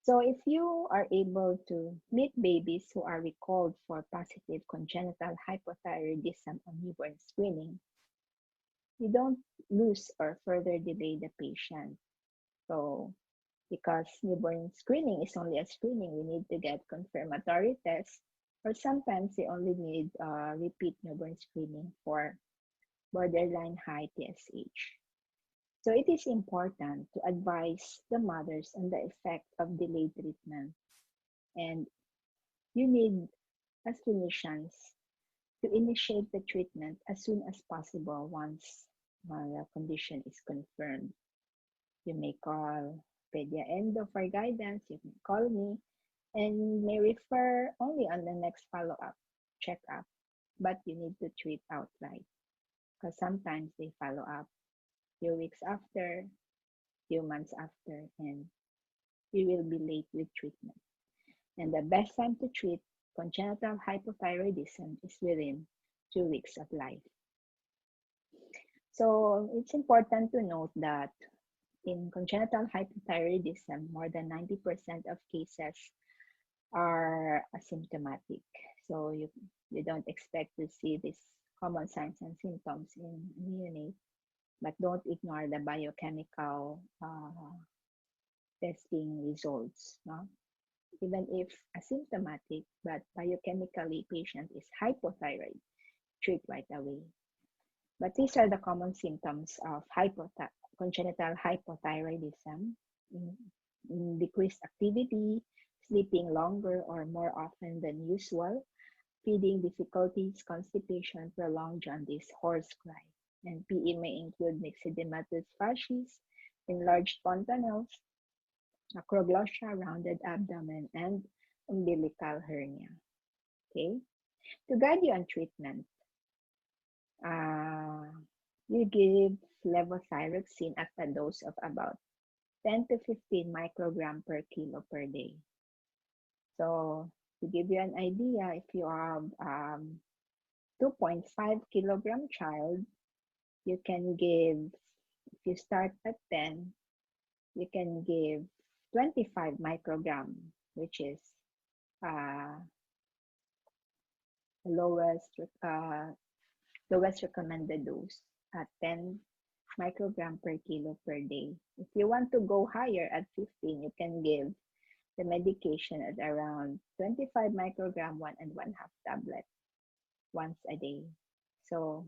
So if you are able to meet babies who are recalled for positive congenital hypothyroidism on newborn screening, you don't lose or further delay the patient. So because newborn screening is only a screening, we need to get confirmatory tests, or sometimes they only need repeat newborn screening for borderline high TSH. So it is important to advise the mothers on the effect of delayed treatment. And you need, as clinicians, to initiate the treatment as soon as possible once the condition is confirmed. You may call Pedia Endo for guidance, you can call me, and may refer only on the next follow-up checkup, but you need to treat outright because sometimes they follow up few weeks after, few months after, and we will be late with treatment. And the best time to treat congenital hypothyroidism is within 2 weeks of life. So it's important to note that in congenital hypothyroidism, more than 90% of cases are asymptomatic. So you don't expect to see these common signs and symptoms in neonate, but don't ignore the biochemical testing results. No? Even if asymptomatic, but biochemically patient is hypothyroid, treat right away. But these are the common symptoms of congenital hypothyroidism: decreased activity, sleeping longer or more often than usual, feeding difficulties, constipation, prolonged jaundice, hoarse cry. And PE may include myxedematous fascies, enlarged fontanelles, acroglossia, rounded abdomen, and umbilical hernia. Okay? To guide you on treatment, you give levothyroxine at a dose of about 10 to 15 microgram per kilo per day. So to give you an idea, if you have 2.5 kilogram child, you can give, if you start at 10, you can give 25 microgram, which is lowest recommended dose at 10 microgram per kilo per day. If you want to go higher at 15, you can give the medication at around 25 microgram, 1.5 tablet once a day. So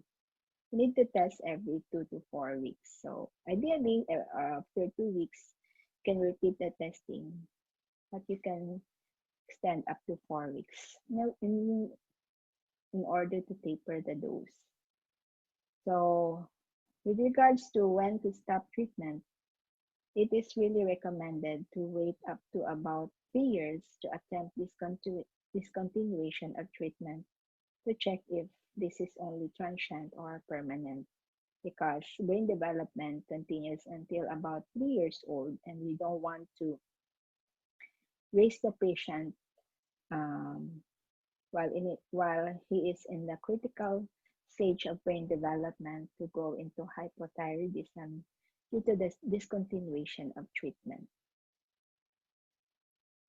you need to test every 2 to 4 weeks. So ideally, after 2 weeks, you can repeat the testing, but you can extend up to 4 weeks in order to taper the dose. So with regards to when to stop treatment, it is really recommended to wait up to about 3 years to attempt discontinuation of treatment to check if this is only transient or permanent, because brain development continues until about 3 years old, and we don't want to raise the patient while he is in the critical stage of brain development to go into hypothyroidism due to the discontinuation of treatment.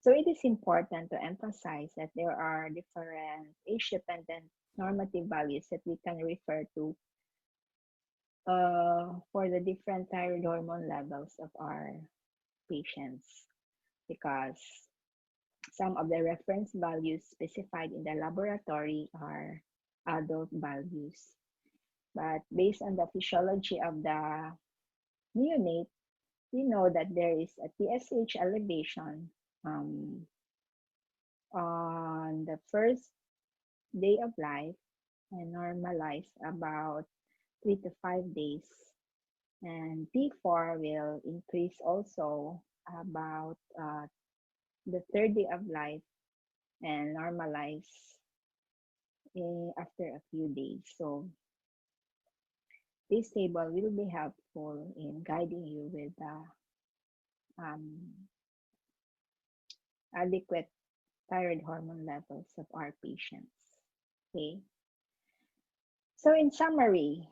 So it is important to emphasize that there are different age-dependent normative values that we can refer to for the different thyroid hormone levels of our patients, because Some of the reference values specified in the laboratory are adult values. But based on the physiology of the neonate, we know that there is a TSH elevation on the first day of life and normalize about 3 to 5 days. And T4 will increase also about the third day of life and normalize after a few days. So this table will be helpful in guiding you with adequate thyroid hormone levels of our patients. Okay. So in summary,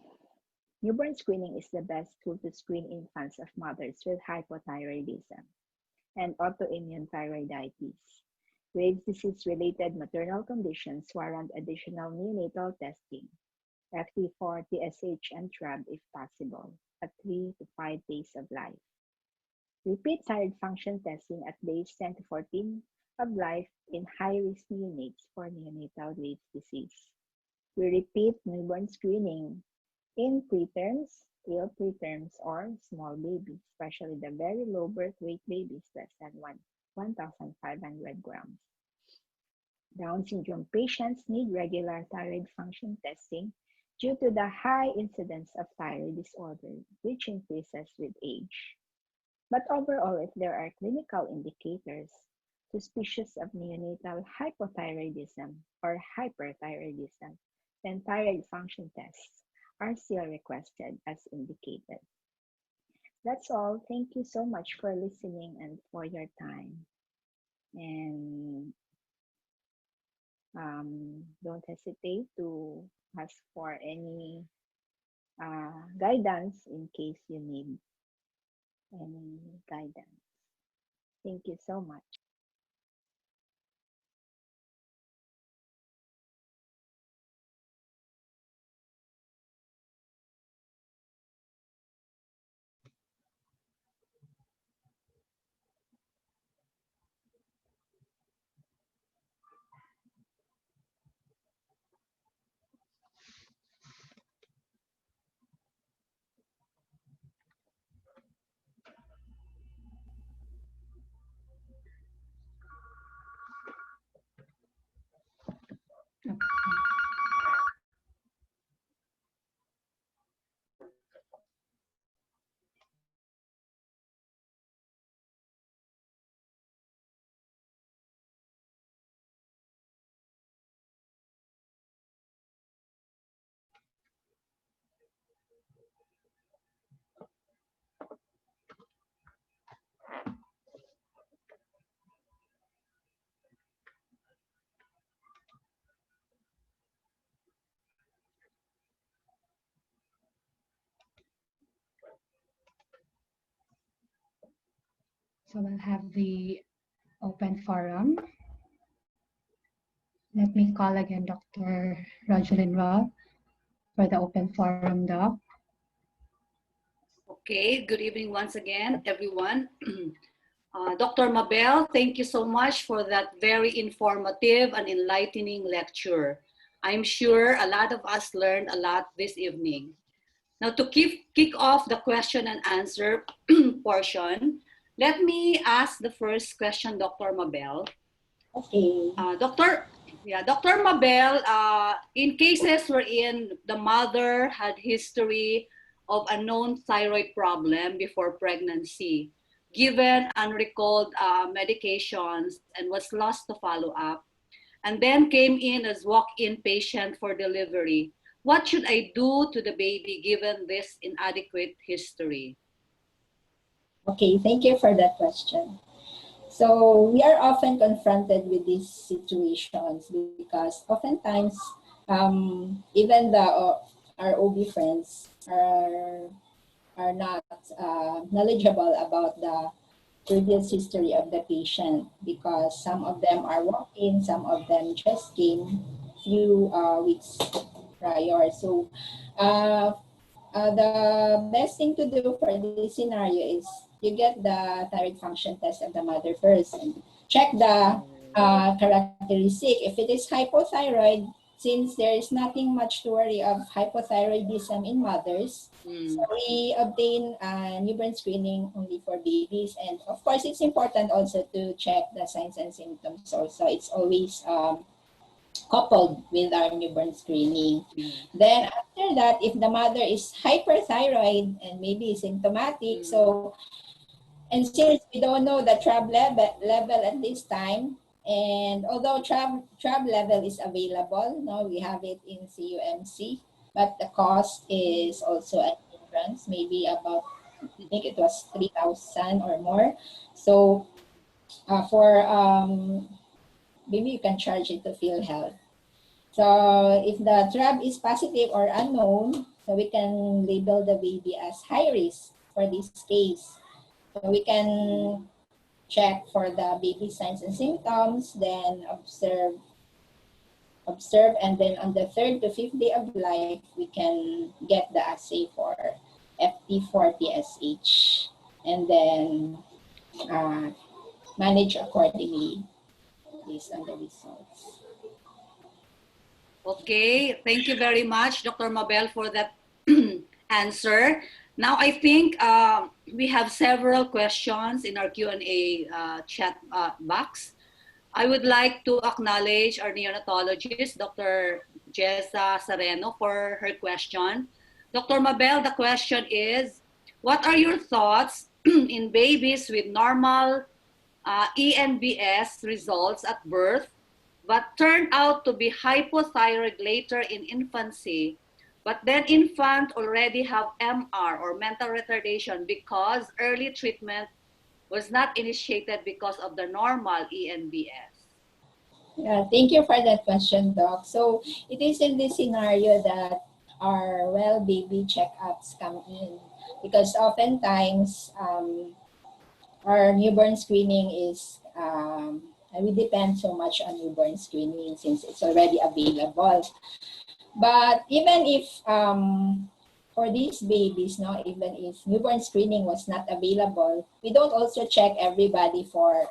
newborn screening is the best tool to screen infants of mothers with hypothyroidism and autoimmune thyroiditis. Graves' disease-related maternal conditions warrant additional neonatal testing, FT4, TSH, and TRAB if possible, at 3 to 5 days of life. Repeat thyroid function testing at days 10 to 14 of life in high-risk neonates for neonatal Graves' disease. We repeat newborn screening in preterms, ill preterms, or small babies, especially the very low birth weight babies less than 1,500 grams. Down syndrome patients need regular thyroid function testing due to the high incidence of thyroid disorder, which increases with age. But overall, if there are clinical indicators suspicious of neonatal hypothyroidism or hyperthyroidism, then thyroid function tests are still requested as indicated. That's all. Thank you so much for listening and for your time. And don't hesitate to ask for any guidance in case you need any guidance. Thank you so much. Okay. So we'll have the open forum. Let me call again Dr. Rogelyn for the open forum, Doc. Okay, good evening once again, everyone. Dr. Mabelle, thank you so much for that very informative and enlightening lecture. I'm sure a lot of us learned a lot this evening. Now to kick off the question and answer portion, let me ask the first question, Dr. Mabelle. Okay. Dr. Mabelle, in cases wherein the mother had history of a known thyroid problem before pregnancy, given unrecalled medications and was lost to follow up, and then came in as walk-in patient for delivery, what should I do to the baby given this inadequate history? Okay, thank you for that question. So we are often confronted with these situations because oftentimes even our OB friends are not knowledgeable about the previous history of the patient because some of them are walk-in, some of them just came few weeks prior. So the best thing to do for this scenario is you get the thyroid function test of the mother first and check the characteristic. If it is hypothyroid, since there is nothing much to worry of hypothyroidism in mothers, so we obtain newborn screening only for babies. And of course, it's important also to check the signs and symptoms also. It's always coupled with our newborn screening. Then after that, if the mother is hyperthyroid and maybe symptomatic, so, and since we don't know the TRAB level at this time, and although TRAB level is available, no, we have it in CUMC, but the cost is also an hindrance, maybe about, I think it was 3,000 or more. So for maybe you can charge it to PhilHealth. So if the TRAB is positive or unknown, so we can label the baby as high risk for this case. So we can check for the baby signs and symptoms, then observe, and then on the 3rd to 5th day of life, we can get the assay for FT40SH, and then manage accordingly based on the results. Okay, thank you very much, Dr. Mabelle, for that answer. Now, I think we have several questions in our Q&A chat box. I would like to acknowledge our neonatologist, Dr. Jessa Sereno, for her question. Dr. Mabelle, the question is, what are your thoughts in babies with normal ENBS results at birth, but turned out to be hypothyroid later in infancy, but then infant already have MR or mental retardation because early treatment was not initiated because of the normal ENBS? Yeah, thank you for that question, Doc. So it is in this scenario that our well baby checkups come in, because oftentimes our newborn screening is, we depend so much on newborn screening since it's already available. But even if for these babies, no, even if newborn screening was not available, we don't also check everybody for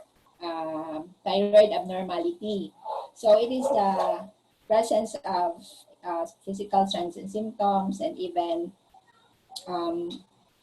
thyroid abnormality. So it is the presence of physical signs and symptoms and even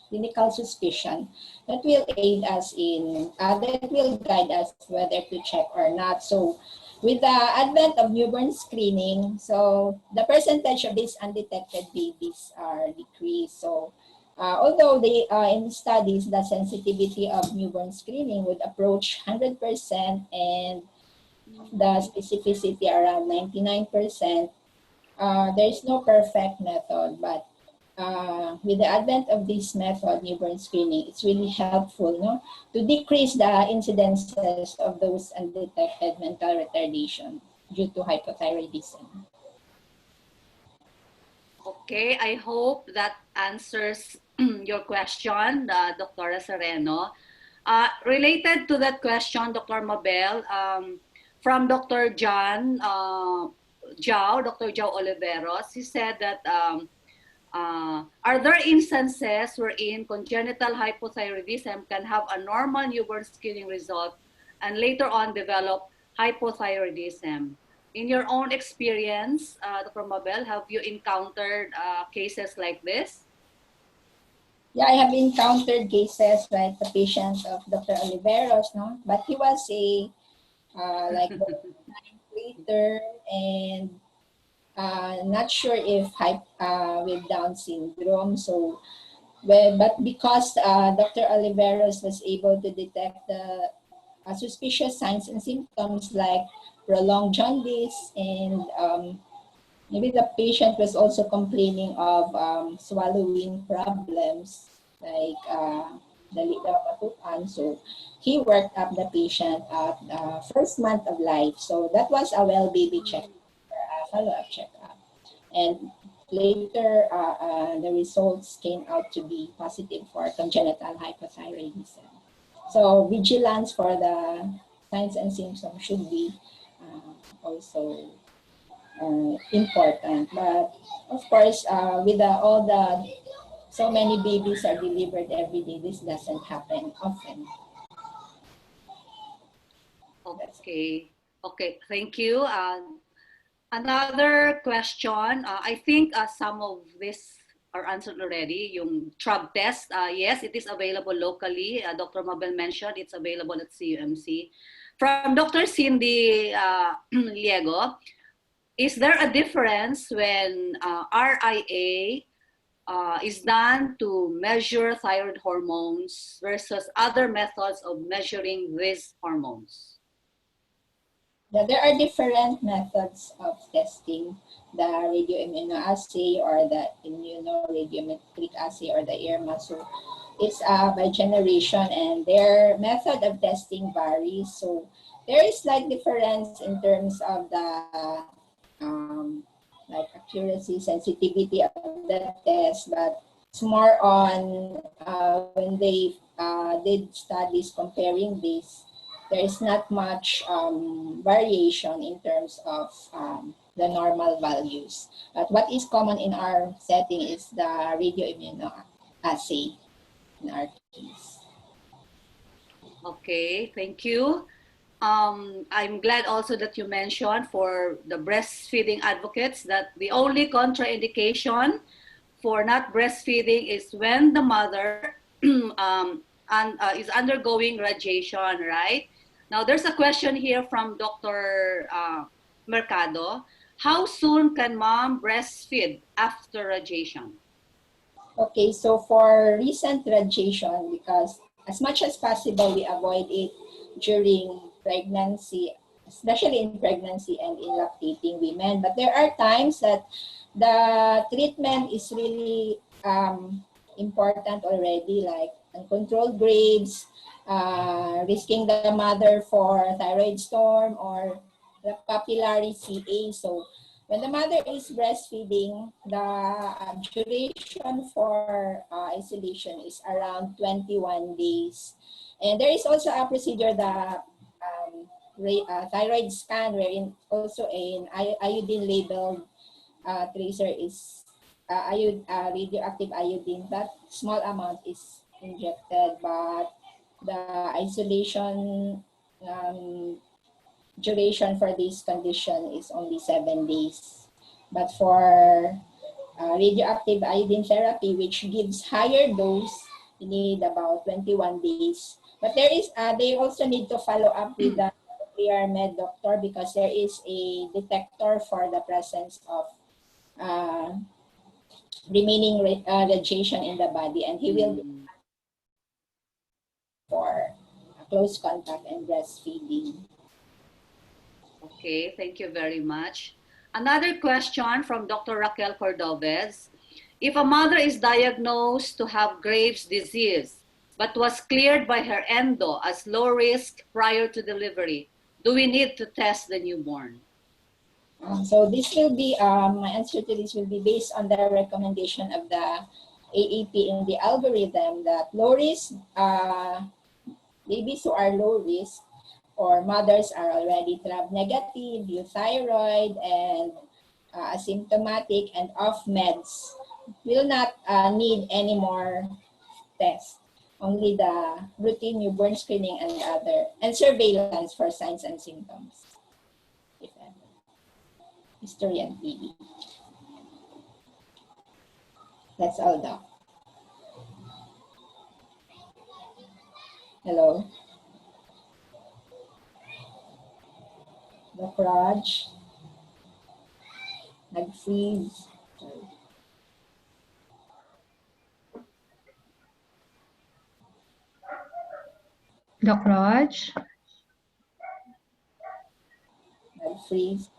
clinical suspicion that will aid us in, that will guide us whether to check or not. So with the advent of newborn screening, so the percentage of these undetected babies are decreased. So although they in studies, the sensitivity of newborn screening would approach 100% and the specificity around 99%, there is no perfect method, but with the advent of this method, newborn screening, it's really helpful, no, to decrease the incidences of those undetected mental retardation due to hypothyroidism. Okay, I hope that answers your question, Dr. Sereno. Related to that question, Dr. Mabelle, from Dr. Dr. Jao Oliveros, he said that are there instances wherein congenital hypothyroidism can have a normal newborn screening result and later on develop hypothyroidism? In your own experience, Dr. Mabelle, have you encountered cases like this? Yeah, I have encountered cases like the patient of Dr. Oliveros, no, but he was a like later and not sure if with Down syndrome. So, well, but because Dr. Oliveros was able to detect the suspicious signs and symptoms like prolonged jaundice, and maybe the patient was also complaining of swallowing problems like the so he worked up the patient at first month of life. So that was a well baby check, follow-up checkup. And later, the results came out to be positive for congenital hypothyroidism. So vigilance for the signs and symptoms should be also important. But of course, with all the so many babies are delivered every day, this doesn't happen often. Okay. Okay, thank you. Another question, I think some of this are answered already. Yung TRAB test, yes, it is available locally. Dr. Mabelle mentioned it's available at CUMC. From Dr. Cindy Liego, is there a difference when RIA is done to measure thyroid hormones versus other methods of measuring these hormones? Yeah, there are different methods of testing the radioimmunoassay or the immunoradiometric assay or the IRMA. So it's by generation and their method of testing varies. So there is slight difference in terms of the like accuracy, sensitivity of the test, but it's more on when they did studies comparing this, there is not much variation in terms of the normal values. But what is common in our setting is the radioimmunoassay in our case. Okay, thank you. I'm glad also that you mentioned for the breastfeeding advocates that the only contraindication for not breastfeeding is when the mother is undergoing radiation, right? Now, there's a question here from Dr. Mercado. How soon can mom breastfeed after radiation? Okay, so for recent radiation, because as much as possible, we avoid it during pregnancy, especially in pregnancy and in lactating women. But there are times that the treatment is really important already, like uncontrolled grades, risking the mother for thyroid storm or the papillary CA. So when the mother is breastfeeding, the duration for isolation is around 21 days. And there is also a procedure, the thyroid scan, wherein also an iodine labeled tracer is radioactive iodine. That small amount is injected, but the isolation duration for this condition is only 7 days. But for radioactive iodine therapy, which gives higher dose, you need about 21 days. But there is, they also need to follow up with the nuclear med doctor because there is a detector for the presence of remaining radiation in the body, and he will be for close contact and breastfeeding. Okay, thank you very much. Another question from Dr. Raquel Cordovez. If a mother is diagnosed to have Graves' disease, but was cleared by her endo as low risk prior to delivery, do we need to test the newborn? So this will be, my answer to this will be based on the recommendation of the AAP in the algorithm that low risk, babies who are low risk or mothers are already TRAB negative, euthyroid, and asymptomatic and off meds will not need any more tests. Only the routine newborn screening and surveillance for signs and symptoms, if ever. History and TB. That's all, Doc. Hello? Doc Raj? Nag-freeze. Sorry. Doc Raj? Nag-freeze.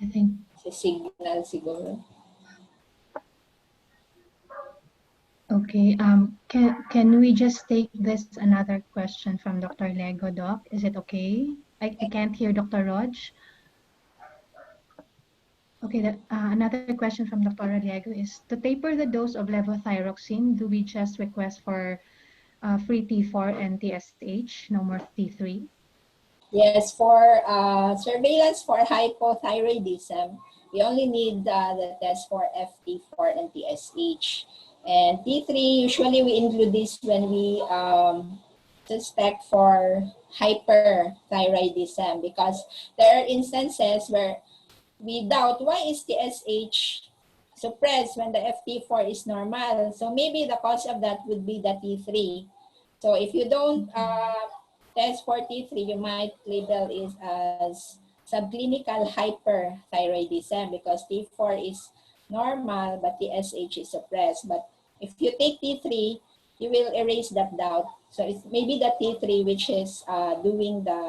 I think. Sa signal siguro. Okay. Can we just take this another question from Dr. Lego, Doc? Is it okay? I can't hear Dr. Raj. Okay, another question from Dr. Lego is, to taper the dose of levothyroxine, do we just request for free T4 and TSH, no more T3? Yes, for surveillance for hypothyroidism, we only need the test for FT4 and TSH. And T3, usually we include this when we suspect for hyperthyroidism, because there are instances where we doubt why is TSH suppressed when the FT4 is normal. So maybe the cause of that would be the T3. So if you don't test for T3, you might label it as subclinical hyperthyroidism because T4 is normal but TSH is suppressed. But if you take T3, you will erase that doubt. So it's maybe the T3 which is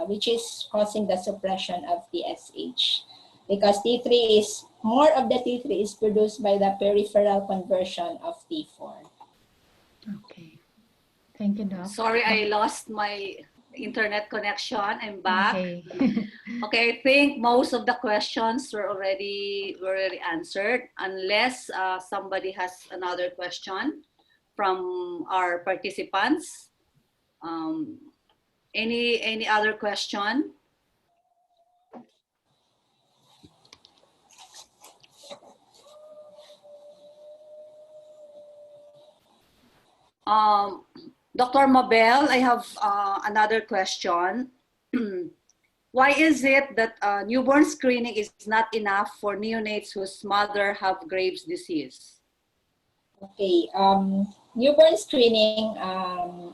which is causing the suppression of TSH, because T3 is more of the T3 is produced by the peripheral conversion of T4. Okay. Thank you, Doc. Sorry, I lost my internet connection. I'm back. Okay. Okay, I think most of the questions were already answered, unless somebody has another question from our participants. Any other question? Dr. Mabelle, I have another question. Why is it that newborn screening is not enough for neonates whose mother have Graves' disease? Okay, newborn screening,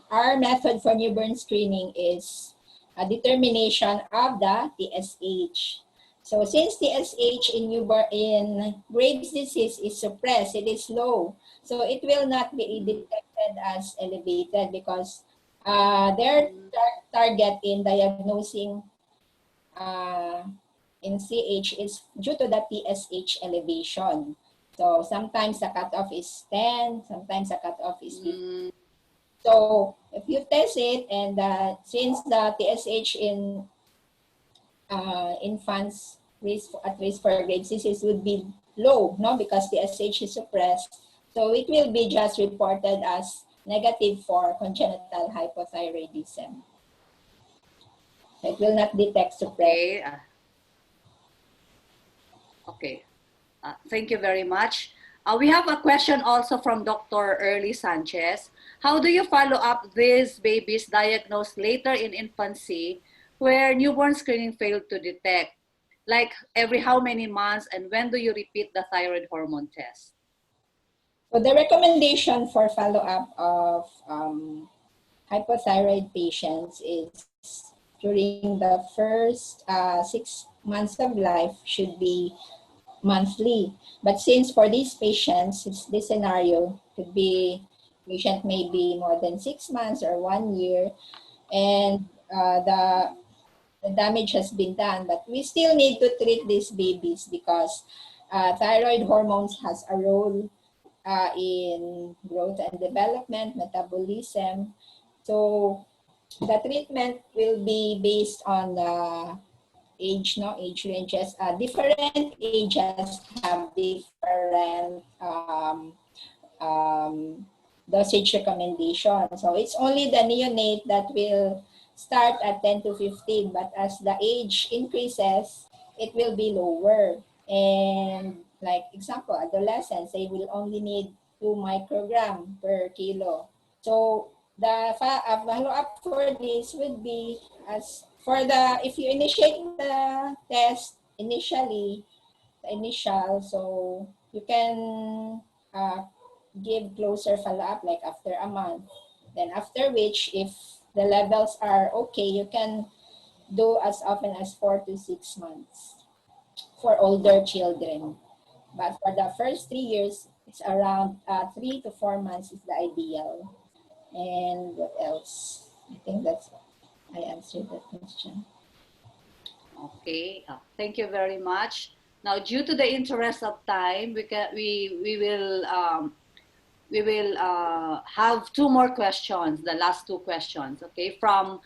our method for newborn screening is a determination of the TSH. So since TSH in Graves' disease is suppressed, it is low, so it will not be detected as elevated because their target in diagnosing in CH is due to the TSH elevation. So sometimes the cutoff is 10, sometimes the cutoff is 50. So if you test it, and since the TSH in infants at risk for Graves' disease would be low, no, because TSH is suppressed, so it will be just reported as negative for congenital hypothyroidism. It will not detect suppression. Okay. Okay. Thank you very much. We have a question also from Dr. Early Sanchez. How do you follow up these babies diagnosed later in infancy where newborn screening failed to detect? Like every how many months, and when do you repeat the thyroid hormone test? So the recommendation for follow-up of hypothyroid patients is during the first 6 months of life should be monthly. But since for these patients, this scenario could be patient may be more than 6 months or 1 year, and the damage has been done, but we still need to treat these babies because thyroid hormones has a role in growth and development, metabolism. So the treatment will be based on the age ranges. Different ages have different dosage recommendations. So it's only the neonate that will start at 10 to 15, but as the age increases, it will be lower. And like example, adolescents, they will only need 2 microgram per kilo. So the follow-up for this would be as for if you initiate the test initially, the initial, so you can give closer follow-up like after a month. Then after which, if the levels are okay, you can do as often as 4 to 6 months for older children. But for the first 3 years, it's around 3 to 4 months is the ideal. And what else? I think I answered that question. Okay, thank you very much. Now, due to the interest of time, we will have 2 more questions, the last 2 questions, okay, from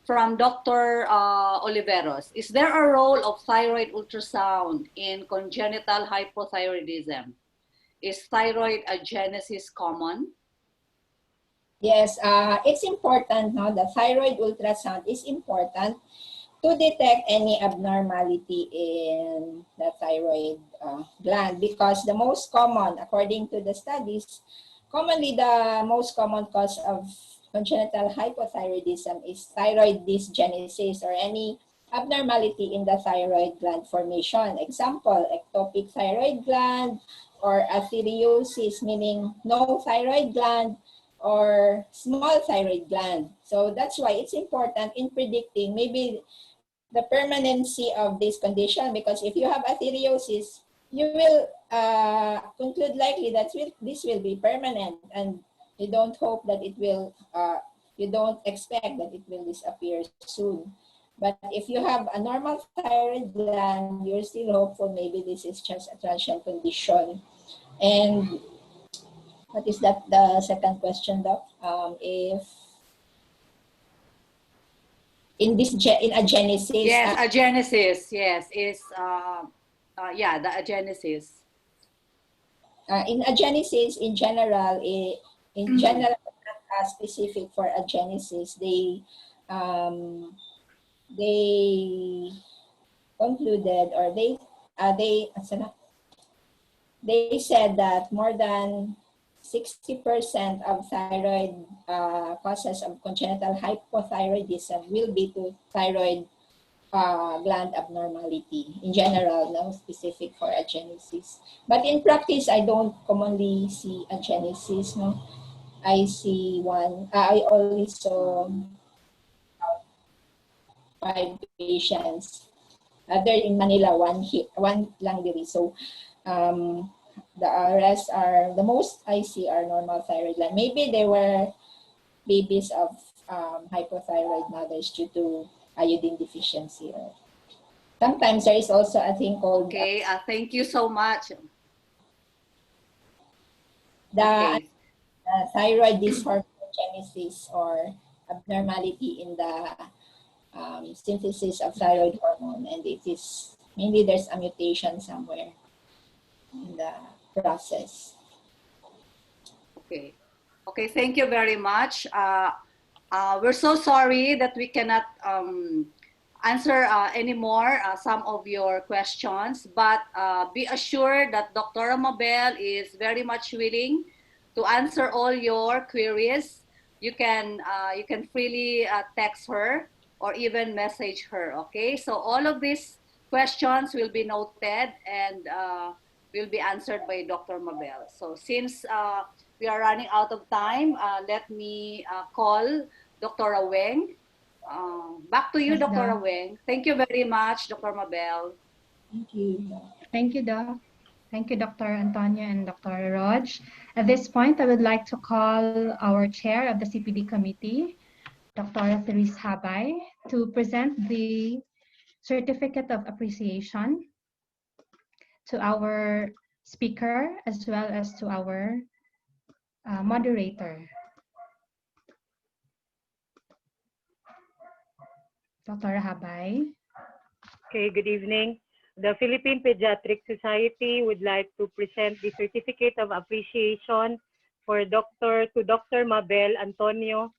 Dr. Oliveros. Is there a role of thyroid ultrasound in congenital hypothyroidism? Is thyroid agenesis common? Yes, it's important. No, the thyroid ultrasound is important to detect any abnormality in the thyroid gland, because the most common, according to the studies, commonly the most common cause of congenital hypothyroidism is thyroid dysgenesis or any abnormality in the thyroid gland formation. Example, ectopic thyroid gland or atheriosis, meaning no thyroid gland, or small thyroid gland. So that's why it's important in predicting maybe the permanency of this condition, because if you have atheriosis, you will conclude likely that this will be permanent, and you don't hope that it will, you don't expect that it will disappear soon. But if you have a normal thyroid gland, you're still hopeful maybe this is just a transient condition. And what is that, the second question, Doc? If in this in agenesis. Yes, agenesis. Yes, is yeah, the agenesis. In agenesis, in general, in general, not specific for agenesis, they concluded, or they said that more than 60% of thyroid causes of congenital hypothyroidism will be to thyroid gland abnormality. In general, no specific for agenesis. But in practice, I don't commonly see agenesis. No, I see one. I only saw 5 patients. There in Manila, one lang diri. So the rest are, the most I see are normal thyroid gland. Maybe they were babies of hypothyroid mothers due to iodine deficiency. Sometimes there is also a thing called Okay, thank you so much. the Okay. thyroid dysharmonogenesis, or abnormality in the synthesis of thyroid hormone, and it is mainly there's a mutation somewhere in the process. Okay. Okay, thank you very much. We're so sorry that we cannot answer anymore some of your questions, but be assured that Dr. Mabelle is very much willing to answer all your queries. You can freely text her or even message her. Okay, so all of these questions will be noted and will be answered by Dr. Mabelle. So since we are running out of time, let me call Dr. Weng. Back to you, Yes, Dr. Doc. Weng. Thank you very much, Dr. Mabelle. Thank you. Thank you, Doc. Thank you, Dr. Antonio and Dr. Rog. At this point, I would like to call our chair of the CPD committee, Dr. Therese Habay, to present the certificate of appreciation to our speaker as well as to our moderator. Dr. Habay. Okay, good evening. The Philippine Pediatric Society would like to present the Certificate of Appreciation to Dr. Mabelle Antonio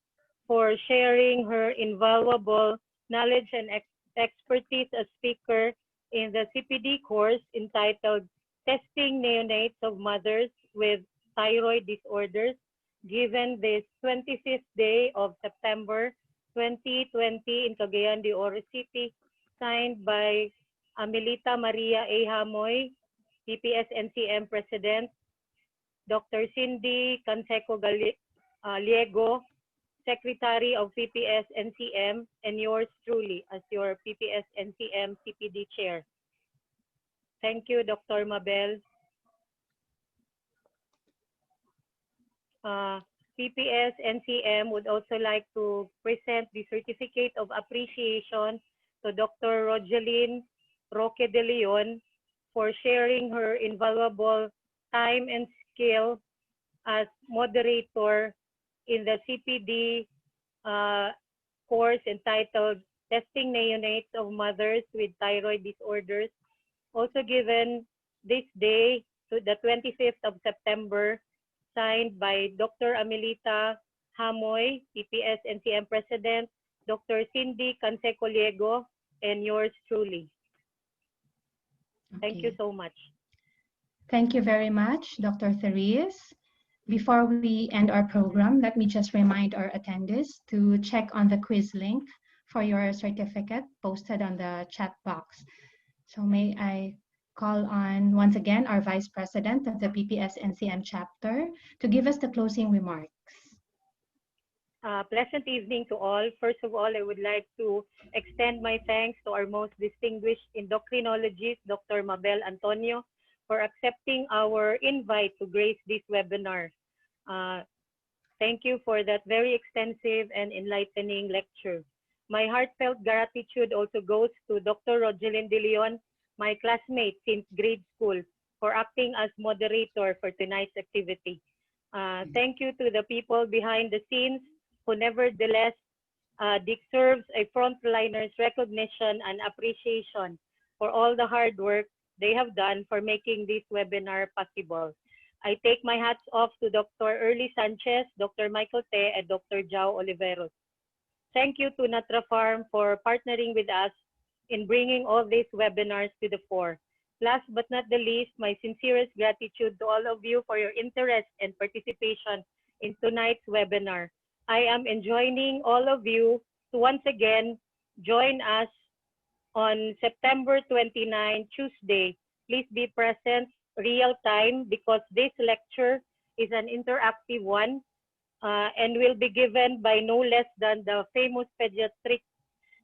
for sharing her invaluable knowledge and expertise as speaker in the CPD course entitled Testing Neonates of Mothers with Thyroid Disorders, given this 25th day of September 2020 in Cagayan de Oro City, signed by Amelita Maria A. Hamoy, PPS NCM President, Dr. Cindy Canseco Liego, Secretary of PPS NCM, and yours truly as your PPS NCM CPD Chair. Thank you, Dr. Mabelle. PPS NCM would also like to present the Certificate of Appreciation to Dr. Rogelyn Roque de Leon for sharing her invaluable time and skill as moderator in the CPD course entitled Testing Neonates of Mothers with Thyroid Disorders, also given this day to the 25th of September, signed by Dr. Amelita Hamoy, PPS NCM President, Dr. Cindy Canseco Liego, and yours truly. Thank you so much. Thank you very much, Dr. Therese. Before we end our program, let me just remind our attendees to check on the quiz link for your certificate posted on the chat box. So may I call on, once again, our Vice President of the PPS NCM chapter to give us the closing remarks. Pleasant evening to all. First of all, I would like to extend my thanks to our most distinguished endocrinologist, Dr. Mabelle Antonio, for accepting our invite to grace this webinar. Thank you for that very extensive and enlightening lecture. My heartfelt gratitude also goes to Dr. Rogelyn de Leon, my classmate since grade school, for acting as moderator for tonight's activity. Thank you to the people behind the scenes who nevertheless deserves a frontliner's recognition and appreciation for all the hard work they have done for making this webinar possible. I take my hats off to Dr. Early Sanchez, Dr. Michael Te, and Dr. Jao Oliveros. Thank you to Natra Farm for partnering with us in bringing all these webinars to the fore. Last but not the least, my sincerest gratitude to all of you for your interest and participation in tonight's webinar. I am enjoining all of you to once again join us on September 29, Tuesday. Please be present real time because this lecture is an interactive one and will be given by no less than the famous pediatric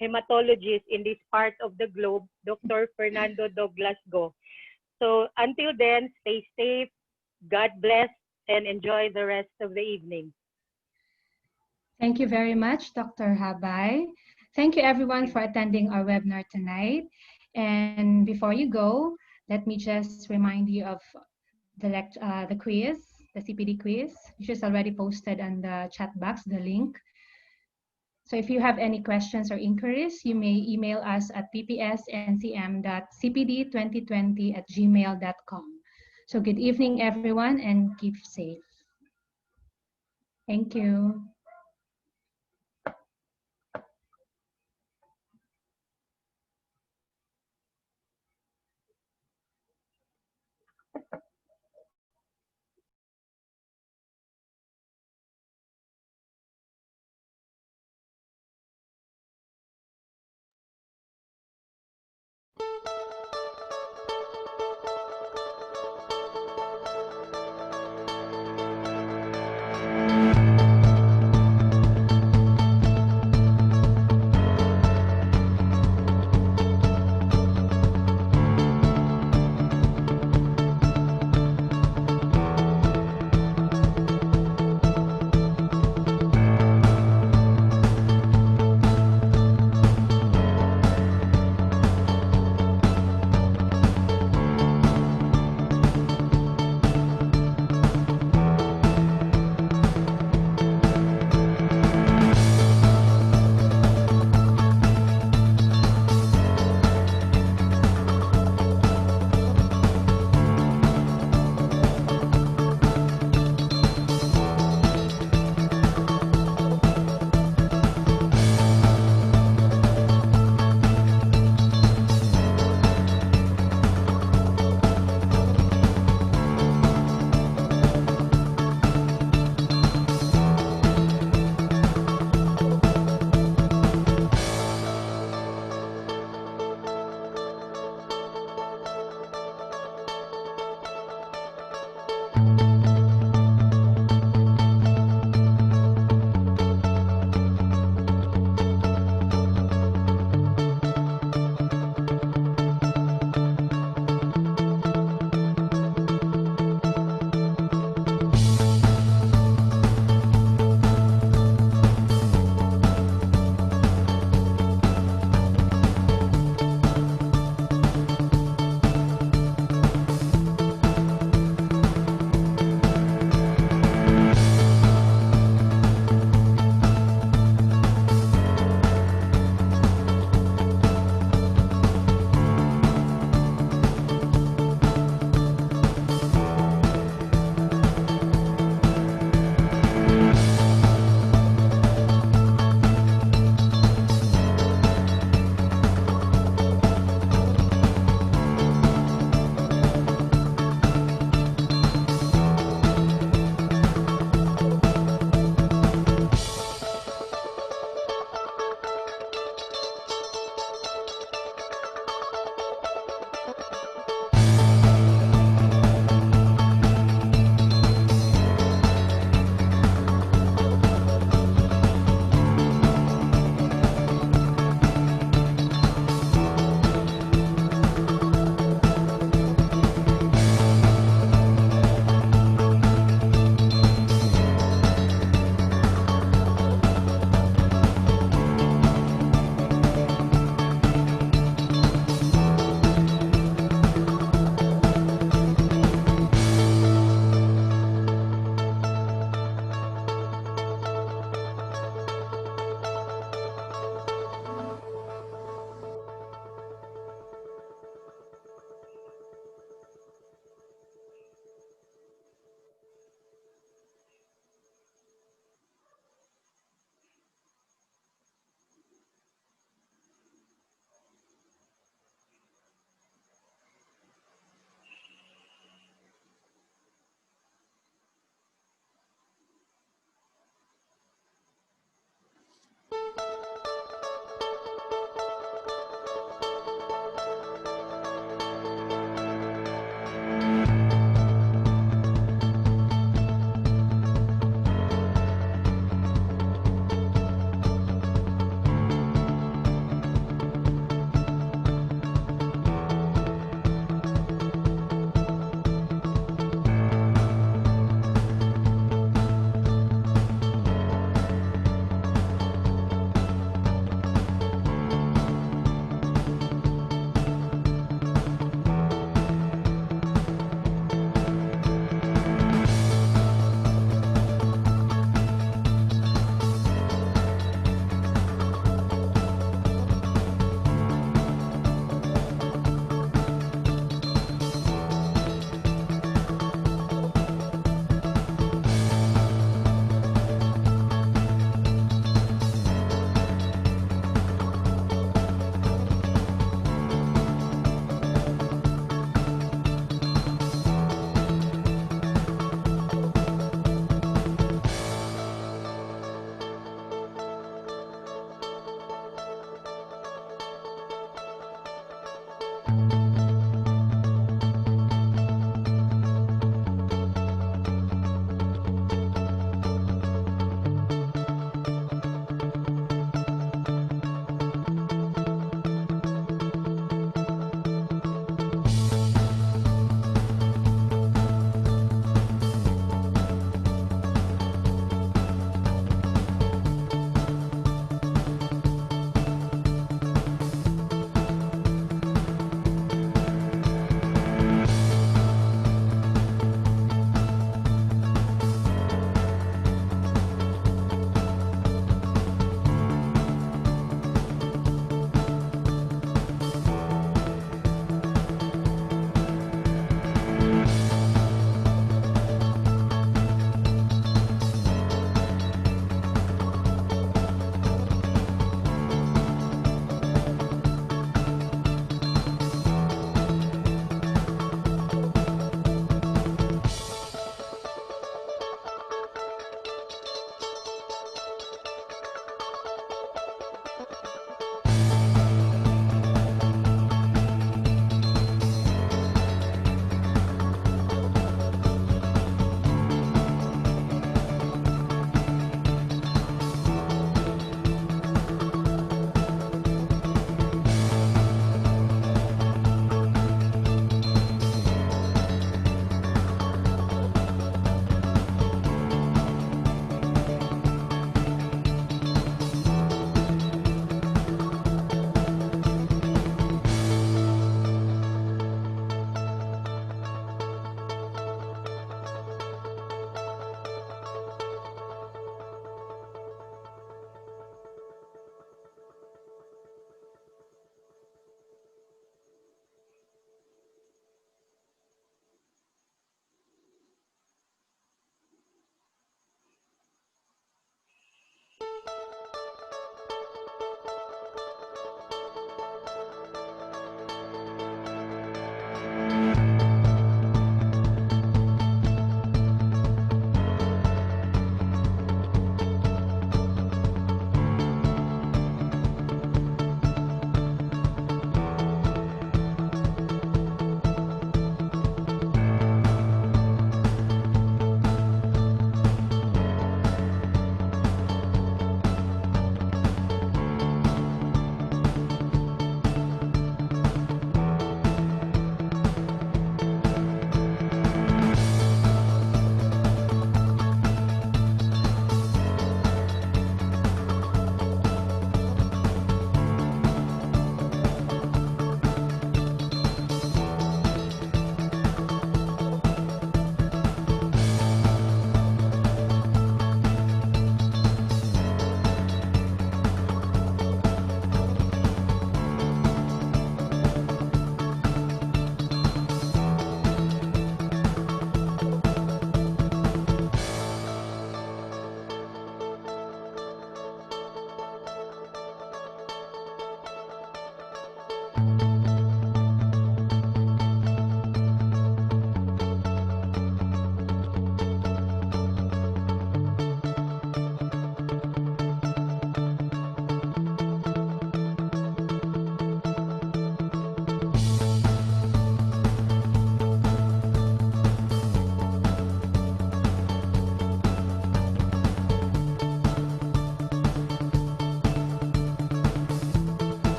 hematologist in this part of the globe, Dr. Fernando Douglas Go. So until then, stay safe, God bless, and enjoy the rest of the evening. Thank you very much, Dr. Habay. Thank you everyone for attending our webinar tonight. And before you go, let me just remind you of the quiz, the CPD quiz, which is already posted on the chat box, the link. So if you have any questions or inquiries, you may email us at ppsncm.cpd2020@gmail.com. So good evening, everyone, and keep safe. Thank you.